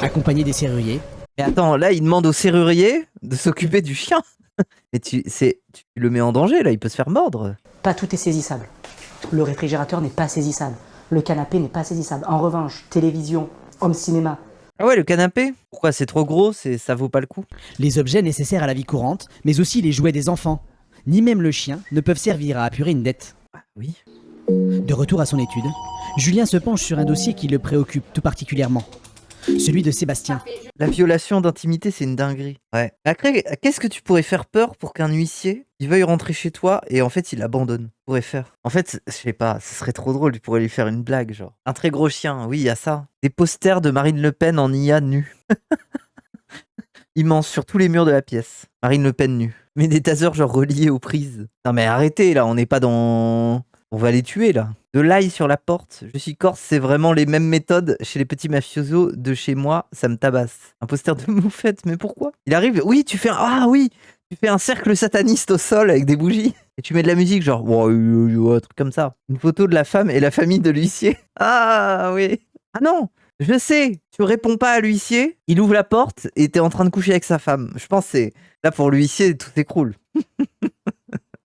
Accompagné des serruriers. Et attends, là, il demande au serrurier de s'occuper du chien. Et tu le mets en danger, là, il peut se faire mordre. Pas tout est saisissable. Le réfrigérateur n'est pas saisissable. Le canapé n'est pas saisissable. En revanche, télévision, home cinéma. Ah ouais, le canapé? Pourquoi? C'est trop gros, ça vaut pas le coup. Les objets nécessaires à la vie courante, mais aussi les jouets des enfants. Ni même le chien ne peuvent servir à apurer une dette. Oui. De retour à son étude, Julien se penche sur un dossier qui le préoccupe tout particulièrement. Celui de Sébastien. La violation d'intimité, c'est une dinguerie. Ouais. Après, qu'est-ce que tu pourrais faire peur pour qu'un huissier, il veuille rentrer chez toi et en fait, il abandonne? Pourrait faire. En fait, je sais pas, ce serait trop drôle, tu pourrais lui faire une blague, genre. Un très gros chien, oui, il y a ça. Des posters de Marine Le Pen en IA nue. Immense sur tous les murs de la pièce. Marine Le Pen nue. Mais des tasers genre reliés aux prises. Non mais arrêtez, là, on n'est pas dans... On va les tuer, là. De l'ail sur la porte. Je suis corse, c'est vraiment les mêmes méthodes chez les petits mafiosos de chez moi, ça me tabasse. Un poster de Moufette, mais pourquoi? Il arrive, oui, tu fais un cercle sataniste au sol avec des bougies. Et tu mets de la musique, genre, un truc comme ça. Une photo de la femme et la famille de l'huissier. Ah oui. Ah non, Je sais, tu réponds pas à l'huissier, il ouvre la porte et t'es en train de coucher avec sa femme. Je pense que c'est là pour l'huissier, tout s'écroule.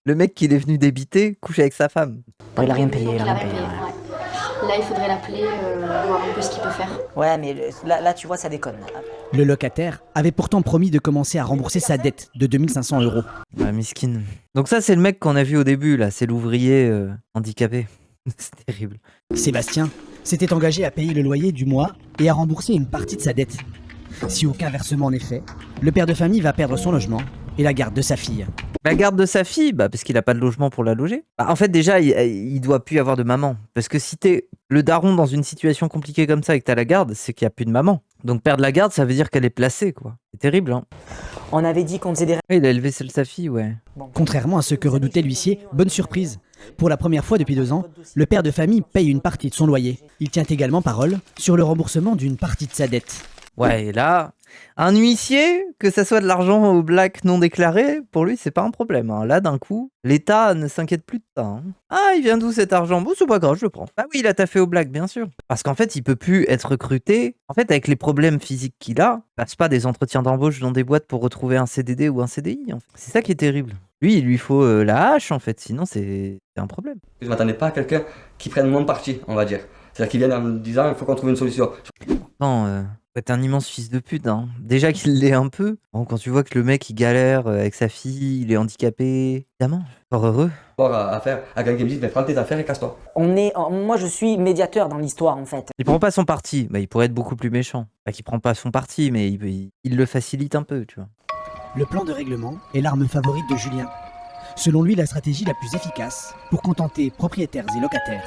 Le mec qui est venu débiter couche avec sa femme. Bon, il a rien payé, Il a rien payé, ouais. Là, il faudrait l'appeler, voir un peu ce qu'il peut faire. Ouais, mais là, tu vois, ça déconne. Le locataire avait pourtant promis de commencer à rembourser sa dette de 2500 €. Ah, miskin. Donc ça, c'est le mec qu'on a vu au début, là. C'est l'ouvrier handicapé. C'est terrible. Sébastien s'était engagé à payer le loyer du mois et à rembourser une partie de sa dette. Si aucun versement n'est fait, le père de famille va perdre son logement et la garde de sa fille. La garde de sa fille, parce qu'il a pas de logement pour la loger. En fait, déjà, il doit plus y avoir de maman. Parce que si t'es le daron dans une situation compliquée comme ça et que t'as la garde, c'est qu'il y a plus de maman. Donc perdre la garde, ça veut dire qu'elle est placée, quoi. C'est terrible, hein. On avait dit qu'on faisait des... Il a élevé celle de sa fille, ouais. Contrairement à ce que redoutait l'huissier, bonne surprise. Pour la première fois depuis 2 ans, le père de famille paye une partie de son loyer. Il tient également parole sur le remboursement d'une partie de sa dette. Ouais, et là, un huissier, que ça soit de l'argent au black non déclaré, pour lui, c'est pas un problème, hein. Là, d'un coup, l'État ne s'inquiète plus de ça, hein. Ah, il vient d'où cet argent? Bon, c'est pas grave, je le prends. Ah oui, il a taffé au black, bien sûr. Parce qu'en fait, il peut plus être recruté. En fait, avec les problèmes physiques qu'il a, il passe pas des entretiens d'embauche dans des boîtes pour retrouver un CDD ou un CDI, en fait. C'est ça qui est terrible. Lui, il lui faut la hache, en fait, sinon c'est un problème. Je ne m'attendais pas à quelqu'un qui prenne mon parti, on va dire. C'est-à-dire qu'il vienne en me disant il faut qu'on trouve une solution. Non, t'es un immense fils de pute, hein. Déjà qu'il l'est un peu. Bon, quand tu vois que le mec il galère avec sa fille, il est handicapé, évidemment, fort heureux. À faire à quelqu'un qui me dit prends tes affaires et casse-toi. Moi, je suis médiateur dans l'histoire, en fait. Il prend pas son parti, il pourrait être beaucoup plus méchant. Qu'il prend pas son parti, mais il le facilite un peu, tu vois. Le plan de règlement est l'arme favorite de Julien. Selon lui, la stratégie la plus efficace pour contenter propriétaires et locataires.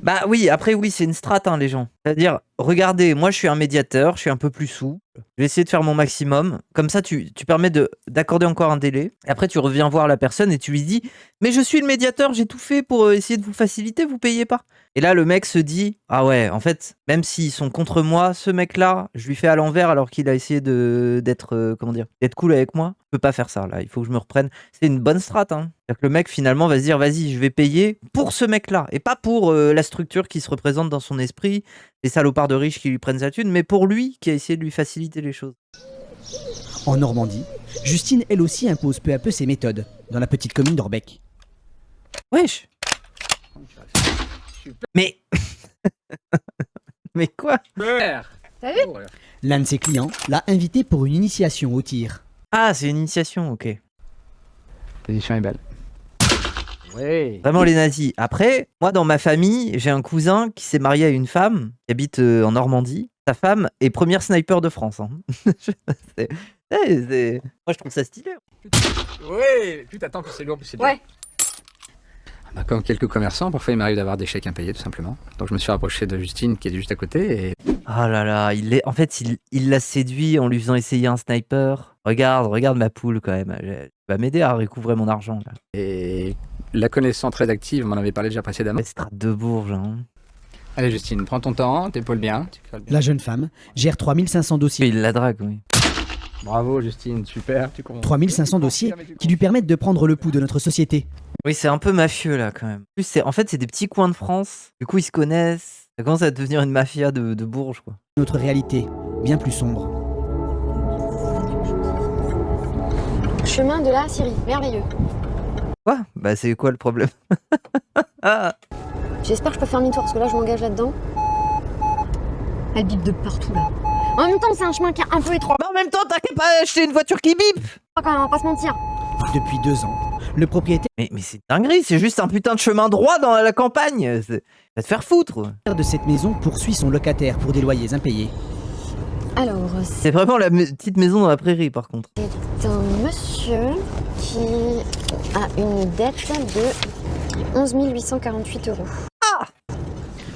Bah oui, après oui, c'est une strat, hein, les gens. C'est-à-dire, regardez, moi je suis un médiateur, je suis un peu plus souple. Je vais essayer de faire mon maximum. Comme ça, tu permets d'accorder encore un délai. Et après, tu reviens voir la personne et tu lui dis « Mais je suis le médiateur, j'ai tout fait pour essayer de vous faciliter, vous payez pas. » Et là, le mec se dit « Ah ouais, en fait, même s'ils sont contre moi, ce mec-là, je lui fais à l'envers alors qu'il a essayé d'être cool avec moi. Je peux pas faire ça, là, il faut que je me reprenne. » C'est une bonne strat, hein. C'est-à-dire que le mec, finalement, va se dire « Vas-y, je vais payer pour ce mec-là. » Et pas pour la structure qui se représente dans son esprit, les salopards de riches qui lui prennent sa thune, mais pour lui qui a essayé de lui faciliter les choses. En Normandie, Justine, elle aussi, impose peu à peu ses méthodes dans la petite commune d'Orbec. Wesh. Mais... Mais quoi? T'as vu? L'un de ses clients l'a invité pour une initiation au tir. Ah, c'est une initiation, ok. La position est belle. Oui. Vraiment les nazis. Après, moi dans ma famille, j'ai un cousin qui s'est marié à une femme qui habite en Normandie. Sa femme est première sniper de France, hein. Moi je trouve ça stylé. Oui, plus t'attends, plus c'est lourd, plus c'est dur. Ouais. Comme quelques commerçants, parfois il m'arrive d'avoir des chèques impayés tout simplement. Donc je me suis rapproché de Justine qui est juste à côté et... Oh là là, en fait il l'a séduit en lui faisant essayer un sniper. Regarde ma poule quand même. Elle va m'aider à recouvrer mon argent là. Et la connaissance très active, on m'en avait parlé déjà précédemment. Strat de Bourges, hein. Allez Justine, prends ton temps, t'épaules bien. La jeune femme gère 3500 dossiers. Il la drague, oui. Bravo Justine, super. Tu comprends. 3500 dossiers qui lui permettent de prendre le pouls de notre société. Oui, c'est un peu mafieux là quand même. En plus, en fait, c'est des petits coins de France. Du coup, ils se connaissent. Ça commence à devenir une mafia de Bourges, quoi. Notre réalité, bien plus sombre. Chemin de la Syrie, merveilleux. Quoi? Bah, c'est quoi le problème? J'espère que je peux faire demi-tour parce que là je m'engage là-dedans. Elle bip de partout là. En même temps, c'est un chemin qui est un peu étroit. Mais en même temps, t'as qu'à pas acheter une voiture qui bip! Quand même, on va pas se mentir. Depuis 2 ans, le propriétaire... Mais c'est dinguerie, c'est juste un putain de chemin droit dans la campagne. Va te faire foutre. De cette maison poursuit son locataire pour des loyers impayés. Alors, c'est vraiment la petite maison dans la prairie par contre. C'est un monsieur qui a une dette de 11 848 €. Ah!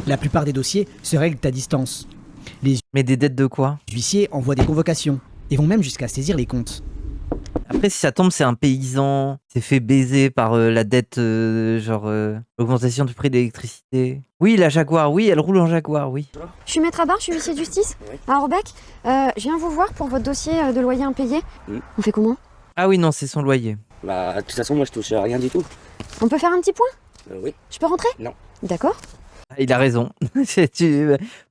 La plupart des dossiers se règlent à distance. Mais des dettes de quoi? Les huissiers envoient des convocations et vont même jusqu'à saisir les comptes. Après, si ça tombe, c'est un paysan, s'est fait baiser par la dette, l'augmentation du prix de l'électricité. Oui, la Jaguar, oui, elle roule en Jaguar, oui. Je suis maître à barre, je suis huissier de justice à Orbec. Je viens vous voir pour votre dossier de loyer impayé. On fait comment? Ah oui, non, c'est son loyer. Bah, de toute façon, moi je touche à rien du tout. On peut faire un petit point? Oui. Je peux rentrer? Non. D'accord. Il a raison.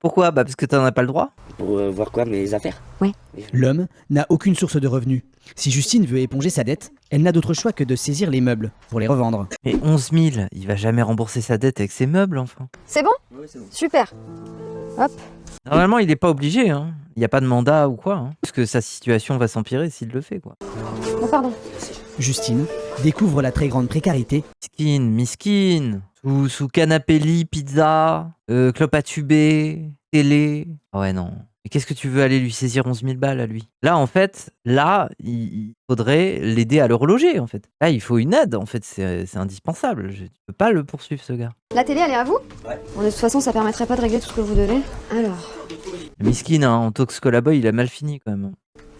Pourquoi? Bah parce que t'en as pas le droit. Pour voir quoi, mes affaires? Ouais. L'homme n'a aucune source de revenus. Si Justine veut éponger sa dette, elle n'a d'autre choix que de saisir les meubles pour les revendre. Mais 11 000, il va jamais rembourser sa dette avec ses meubles, enfin. C'est bon? Oui, c'est bon. Super. Hop. Normalement, il est pas obligé, hein. Il n'y a pas de mandat ou quoi, hein. Parce que sa situation va s'empirer s'il le fait, quoi. Oh, pardon. Justine découvre la très grande précarité. Miskin. Sous canapé lit, pizza, clope à tuber, télé. Ah ouais, non. Mais qu'est-ce que tu veux aller lui saisir 11 000 balles à lui? Là, en fait, il faudrait l'aider à le reloger, en fait. Là, il faut une aide, en fait, c'est indispensable. Tu peux pas le poursuivre, ce gars. La télé, elle est à vous? Ouais. Bon, de toute façon, ça permettrait pas de régler tout ce que vous devez. Alors. Miskin, hein, en Toxcolaboy, il a mal fini, quand même.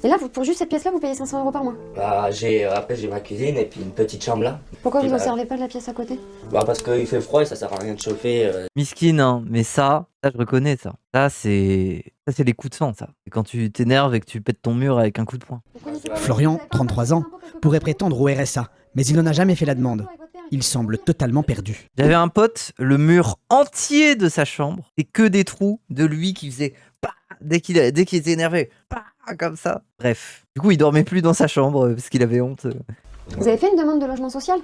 Et là, pour juste cette pièce-là, vous payez 500 € par mois. Bah, après, j'ai ma cuisine et puis une petite chambre là. Pourquoi Et vous en bah, servez pas de la pièce à côté? Bah, parce qu'il fait froid et ça sert à rien de chauffer. Miskin, hein, mais ça, je reconnais, ça. Ça, c'est les coups de sang, ça. C'est quand tu t'énerves et que tu pètes ton mur avec un coup de poing. Florian, 33 ans, pourrait prétendre au RSA, mais il n'en a jamais fait la demande. Il semble totalement perdu. J'avais un pote, le mur entier de sa chambre, et que des trous de lui qui faisait pas dès qu'il était énervé, pas comme ça. Bref, du coup, il dormait plus dans sa chambre parce qu'il avait honte. Vous avez fait une demande de logement social?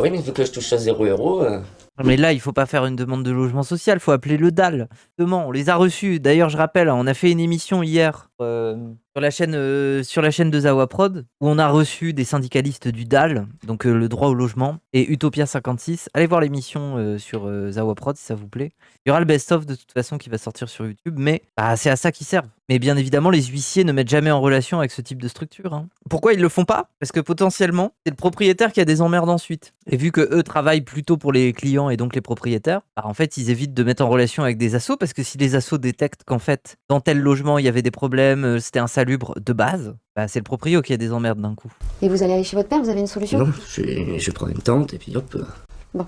Oui, mais vu que je touche à 0 €. Mais là, il faut pas faire une demande de logement social, faut appeler le DAL. Justement, on les a reçus. D'ailleurs, je rappelle, on a fait une émission hier sur la chaîne de Zawa Prod où on a reçu des syndicalistes du DAL, donc le droit au logement, et Utopia 56. Allez voir l'émission sur Zawa Prod si ça vous plaît. Il y aura le best-of de toute façon qui va sortir sur YouTube, mais c'est à ça qu'ils servent. Mais bien évidemment, les huissiers ne mettent jamais en relation avec ce type de structure. Hein. Pourquoi ils le font pas? Parce que potentiellement, c'est le propriétaire qui a des emmerdes ensuite. Et vu que eux travaillent plutôt pour les clients et donc les propriétaires, en fait, ils évitent de mettre en relation avec des assos, parce que si les assos détectent qu'en fait, dans tel logement, il y avait des problèmes, c'était insalubre de base, c'est le proprio qui a des emmerdes d'un coup. Et vous allez aller chez votre père, vous avez une solution? Non, je vais prendre une tente et puis hop. Bon.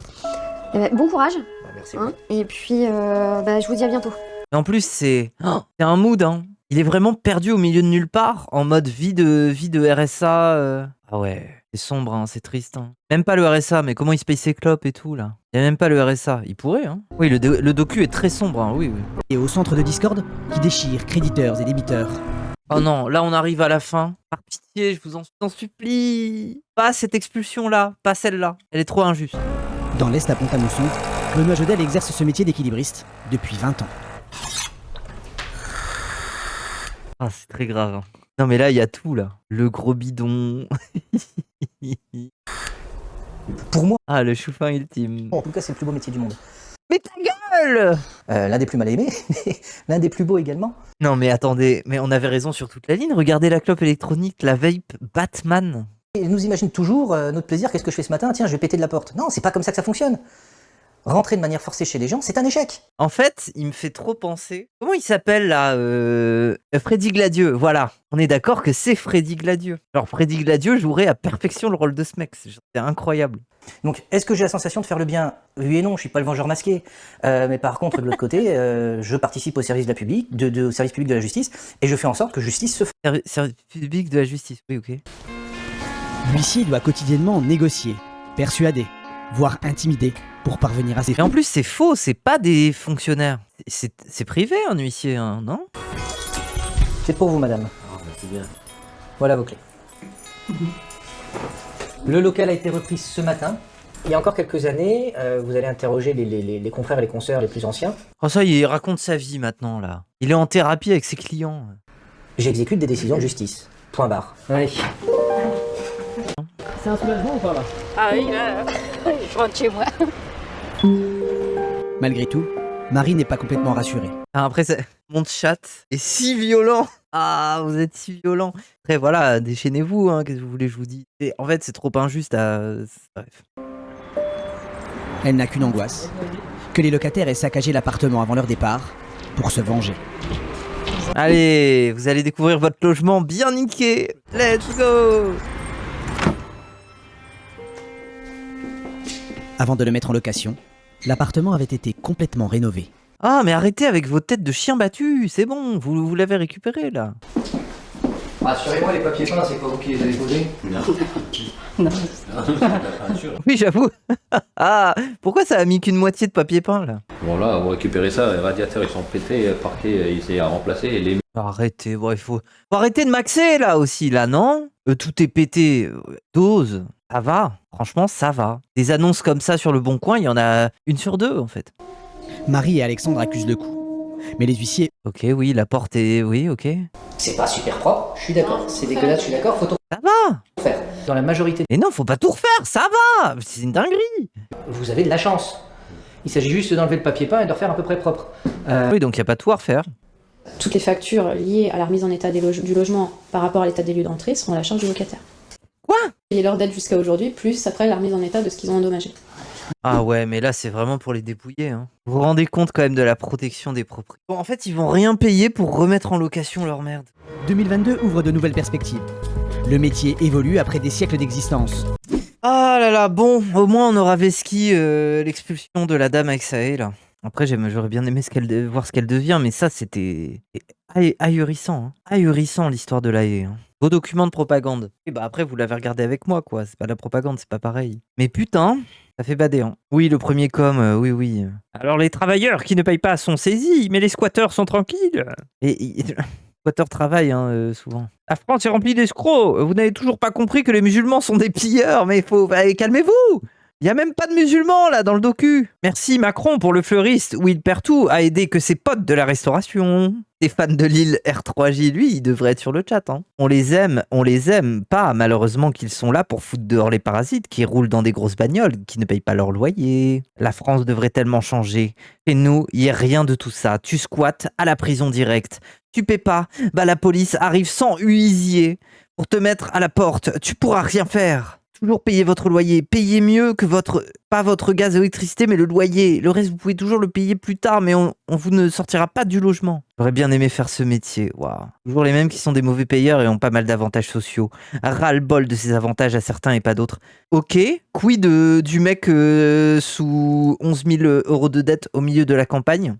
Eh ben, bon courage. Merci. Hein, et puis, je vous dis à bientôt. Et en plus, c'est un mood, hein. Il est vraiment perdu au milieu de nulle part, en mode vie de RSA. Ah ouais, c'est sombre, hein, c'est triste. Hein. Même pas le RSA, mais comment il se paye ses clopes et tout, là. Il y a même pas le RSA. Il pourrait, hein. Oui, le docu est très sombre, hein, oui. Et au centre de Discord, qui déchire créditeurs et débiteurs. Oh non, là on arrive à la fin. Par pitié, je vous en supplie. Pas cette expulsion-là, pas celle-là. Elle est trop injuste. Dans l'Est à Pont-à-Mousson, Benoît Jodel exerce ce métier d'équilibriste depuis 20 ans. Ah, c'est très grave. Hein. Non mais là, il y a tout, là. Le gros bidon. Pour moi... Ah, le chou-fin ultime. En tout cas, c'est le plus beau métier du monde. Mais ta gueule! L'un des plus mal aimés, mais l'un des plus beaux également. Non mais attendez, mais on avait raison sur toute la ligne. Regardez la clope électronique, la vape Batman. Et nous imagine toujours notre plaisir, qu'est-ce que je fais ce matin? Tiens, je vais péter de la porte. Non, c'est pas comme ça que ça fonctionne. Rentrer de manière forcée chez les gens, c'est un échec. En fait, il me fait trop penser... Comment il s'appelle là Freddy Gladieux, voilà. On est d'accord que c'est Freddy Gladieux. Alors Freddy Gladieux jouerait à perfection le rôle de ce mec, c'est incroyable. Donc, est-ce que j'ai la sensation de faire le bien? Oui et non, je suis pas le vengeur masqué. Mais par contre, de l'autre côté, je participe au service de la public, au service public de la justice, et je fais en sorte que justice se fasse. Service public de la justice, oui, ok. L'huissier doit quotidiennement négocier, persuader, voire intimider pour parvenir à ses fins. Et en plus, c'est faux, c'est pas des fonctionnaires. C'est privé, un huissier, hein, non? C'est pour vous, madame. C'est bien. Voilà vos clés. Le local a été repris ce matin. Il y a encore quelques années, vous allez interroger les confrères et les consoeurs les plus anciens. Oh ça y est, il raconte sa vie maintenant, là. Il est en thérapie avec ses clients. J'exécute des décisions de justice. Point barre. Allez. C'est un soulagement ou pas là? Ah oui, là, je rentre chez moi. Malgré tout, Marie n'est pas complètement rassurée. Après, mon chat est si violent. Ah, vous êtes si violent. Après, voilà, déchaînez-vous, hein, qu'est-ce que vous voulez que je vous dise. Et en fait, c'est trop injuste à... Bref. Elle n'a qu'une angoisse, que les locataires aient saccagé l'appartement avant leur départ pour se venger. Allez, vous allez découvrir votre logement bien niqué. Let's go! Avant de le mettre en location, l'appartement avait été complètement rénové. Ah, mais arrêtez avec vos têtes de chien battu, c'est bon, vous l'avez récupéré là. Rassurez-moi, les papiers peints, c'est pas vous qui les avez posés? Non. Non. Oui, j'avoue. Ah, pourquoi ça a mis qu'une moitié de papier peint là? Bon là, vous récupérez ça, les radiateurs ils sont pétés, parquet, ils essayent à remplacer, et les Arrêtez, bon, faut arrêter de maxer là aussi, là, non? Tout est pété. Dose, ça va. Franchement, ça va. Des annonces comme ça sur le Bon Coin, il y en a une sur deux en fait. Marie et Alexandre accusent le coup. Mais les huissiers... Ok, oui, la porte est... Oui, ok. C'est pas super propre, je suis d'accord. C'est dégueulasse, je suis d'accord, faut tout Ça va. refaire. Dans la majorité, Mais non, faut pas tout refaire, ça va. C'est une dinguerie. vous avez de la chance. Il s'agit juste d'enlever le papier peint et de refaire à peu près propre. Oui, donc il n'y a pas tout à refaire. Toutes les factures liées à la remise en état du logement par rapport à l'état des lieux d'entrée seront à la charge du locataire. Quoi? Et leur dette jusqu'à aujourd'hui, plus après la remise en état de ce qu'ils ont endommagé. Ah ouais, mais là, c'est vraiment pour les dépouiller. Hein. Vous vous rendez compte quand même de la protection des propriétaires. Bon, en fait, ils vont rien payer pour remettre en location leur merde. 2022 ouvre de nouvelles perspectives. Le métier évolue après des siècles d'existence. Ah là là, bon, au moins on aura vesquis l'expulsion de la dame avec Sae, là. Après, j'aurais bien aimé voir ce qu'elle devient, mais ça, c'était ahurissant. Hein. Ahurissant, l'histoire de la haie. Hein. Vos documents de propagande. Et bah après, vous l'avez regardé avec moi, quoi. C'est pas la propagande, c'est pas pareil. Mais putain, ça fait bader. Hein. Oui, le premier oui, oui. Alors, les travailleurs qui ne payent pas sont saisis, mais les squatteurs sont tranquilles. Les squatteurs travaillent, hein, souvent. La France est remplie d'escrocs. Vous n'avez toujours pas compris que les musulmans sont des pilleurs, mais allez, calmez-vous. Il y a même pas de musulmans là dans le docu. Merci Macron pour le fleuriste où il perd tout à aider que ses potes de la restauration. Stéphane de Lille R3J, lui, il devrait être sur le chat. Hein. On les aime pas, malheureusement qu'ils sont là pour foutre dehors les parasites qui roulent dans des grosses bagnoles, qui ne payent pas leur loyer. La France devrait tellement changer. Et nous, il n'y a rien de tout ça. Tu squattes à la prison directe. Tu paies pas, bah la police arrive sans huissier pour te mettre à la porte. Tu pourras rien faire. Toujours payer votre loyer. Payez mieux que pas votre gaz et électricité, mais le loyer. Le reste, vous pouvez toujours le payer plus tard, mais on vous ne sortira pas du logement. J'aurais bien aimé faire ce métier. Waouh. Toujours les mêmes qui sont des mauvais payeurs et ont pas mal d'avantages sociaux. Ras-le-bol de ces avantages à certains et pas d'autres. Ok. Quid du mec sous 11 000 € de dette au milieu de la campagne?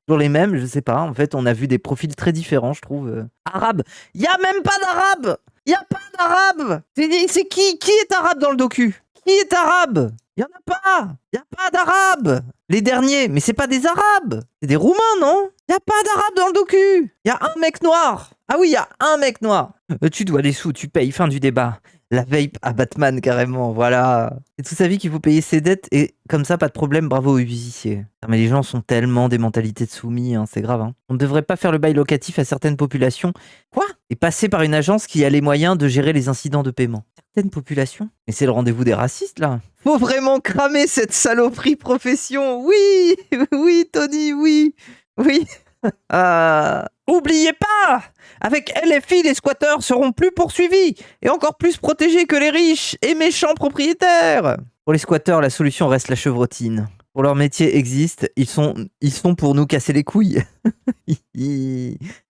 Toujours les mêmes, je sais pas. En fait, on a vu des profils très différents, je trouve. Arabe. Y a même pas d'arabe. Y a pas d'arabe. C'est qui est arabe dans le docu? Qui est arabe? Y en a pas. Y a pas d'arabe. Les derniers, mais c'est pas des arabes. C'est des roumains, non? Y a pas d'arabe dans le docu. Y a un mec noir. Ah oui, y a un mec noir. Tu dois les sous, tu payes. Fin du débat. La vape à Batman, carrément, voilà. C'est toute sa vie qu'il faut payer ses dettes, et comme ça, pas de problème, bravo aux huissiers. Mais les gens sont tellement des mentalités de soumis, hein, c'est grave. Hein. On ne devrait pas faire le bail locatif à certaines populations. Quoi? Et passer par une agence qui a les moyens de gérer les incidents de paiement. Certaines populations? Mais c'est le rendez-vous des racistes, là. Faut vraiment cramer cette saloperie profession. Oui, oui, Tony, oui, oui. Oubliez pas, avec LFI, les squatteurs seront plus poursuivis et encore plus protégés que les riches et méchants propriétaires. Pour les squatteurs, la solution reste la chevrotine. Pour leur métier existe, ils sont pour nous casser les couilles.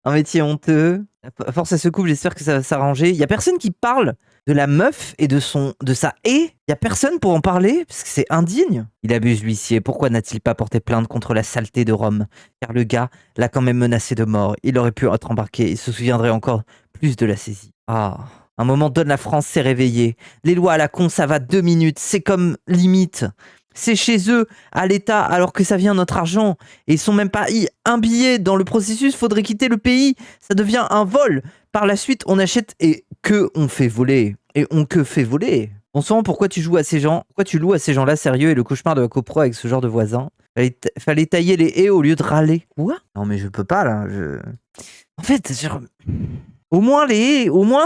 Un métier honteux. À force à se coupe, j'espère que ça va s'arranger. Il y a personne qui parle de la meuf et de sa haie. Il y a personne pour en parler parce que c'est indigne. Il abuse l'huissier. Pourquoi n'a-t-il pas porté plainte contre la saleté de Rome? Car le gars l'a quand même menacé de mort. Il aurait pu être embarqué. Il se souviendrait encore plus de la saisie. Ah, un moment donne, la France s'est réveillée. Les lois à la con, ça va 2 minutes. C'est comme limite. C'est chez eux, à l'État, alors que ça vient notre argent. Et ils sont même pas un billet dans le processus, faudrait quitter le pays. Ça devient un vol. Par la suite, on achète et que on fait voler. Et on que fait voler. Bon sang, pourquoi tu loues à ces gens-là sérieux et le cauchemar de la copro avec ce genre de voisins? Fallait tailler les haies au lieu de râler. Quoi? Non mais je peux pas là. En fait, au moins les haies, au moins,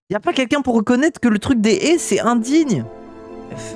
y a pas quelqu'un pour reconnaître que le truc des haies, c'est indigne. Bref.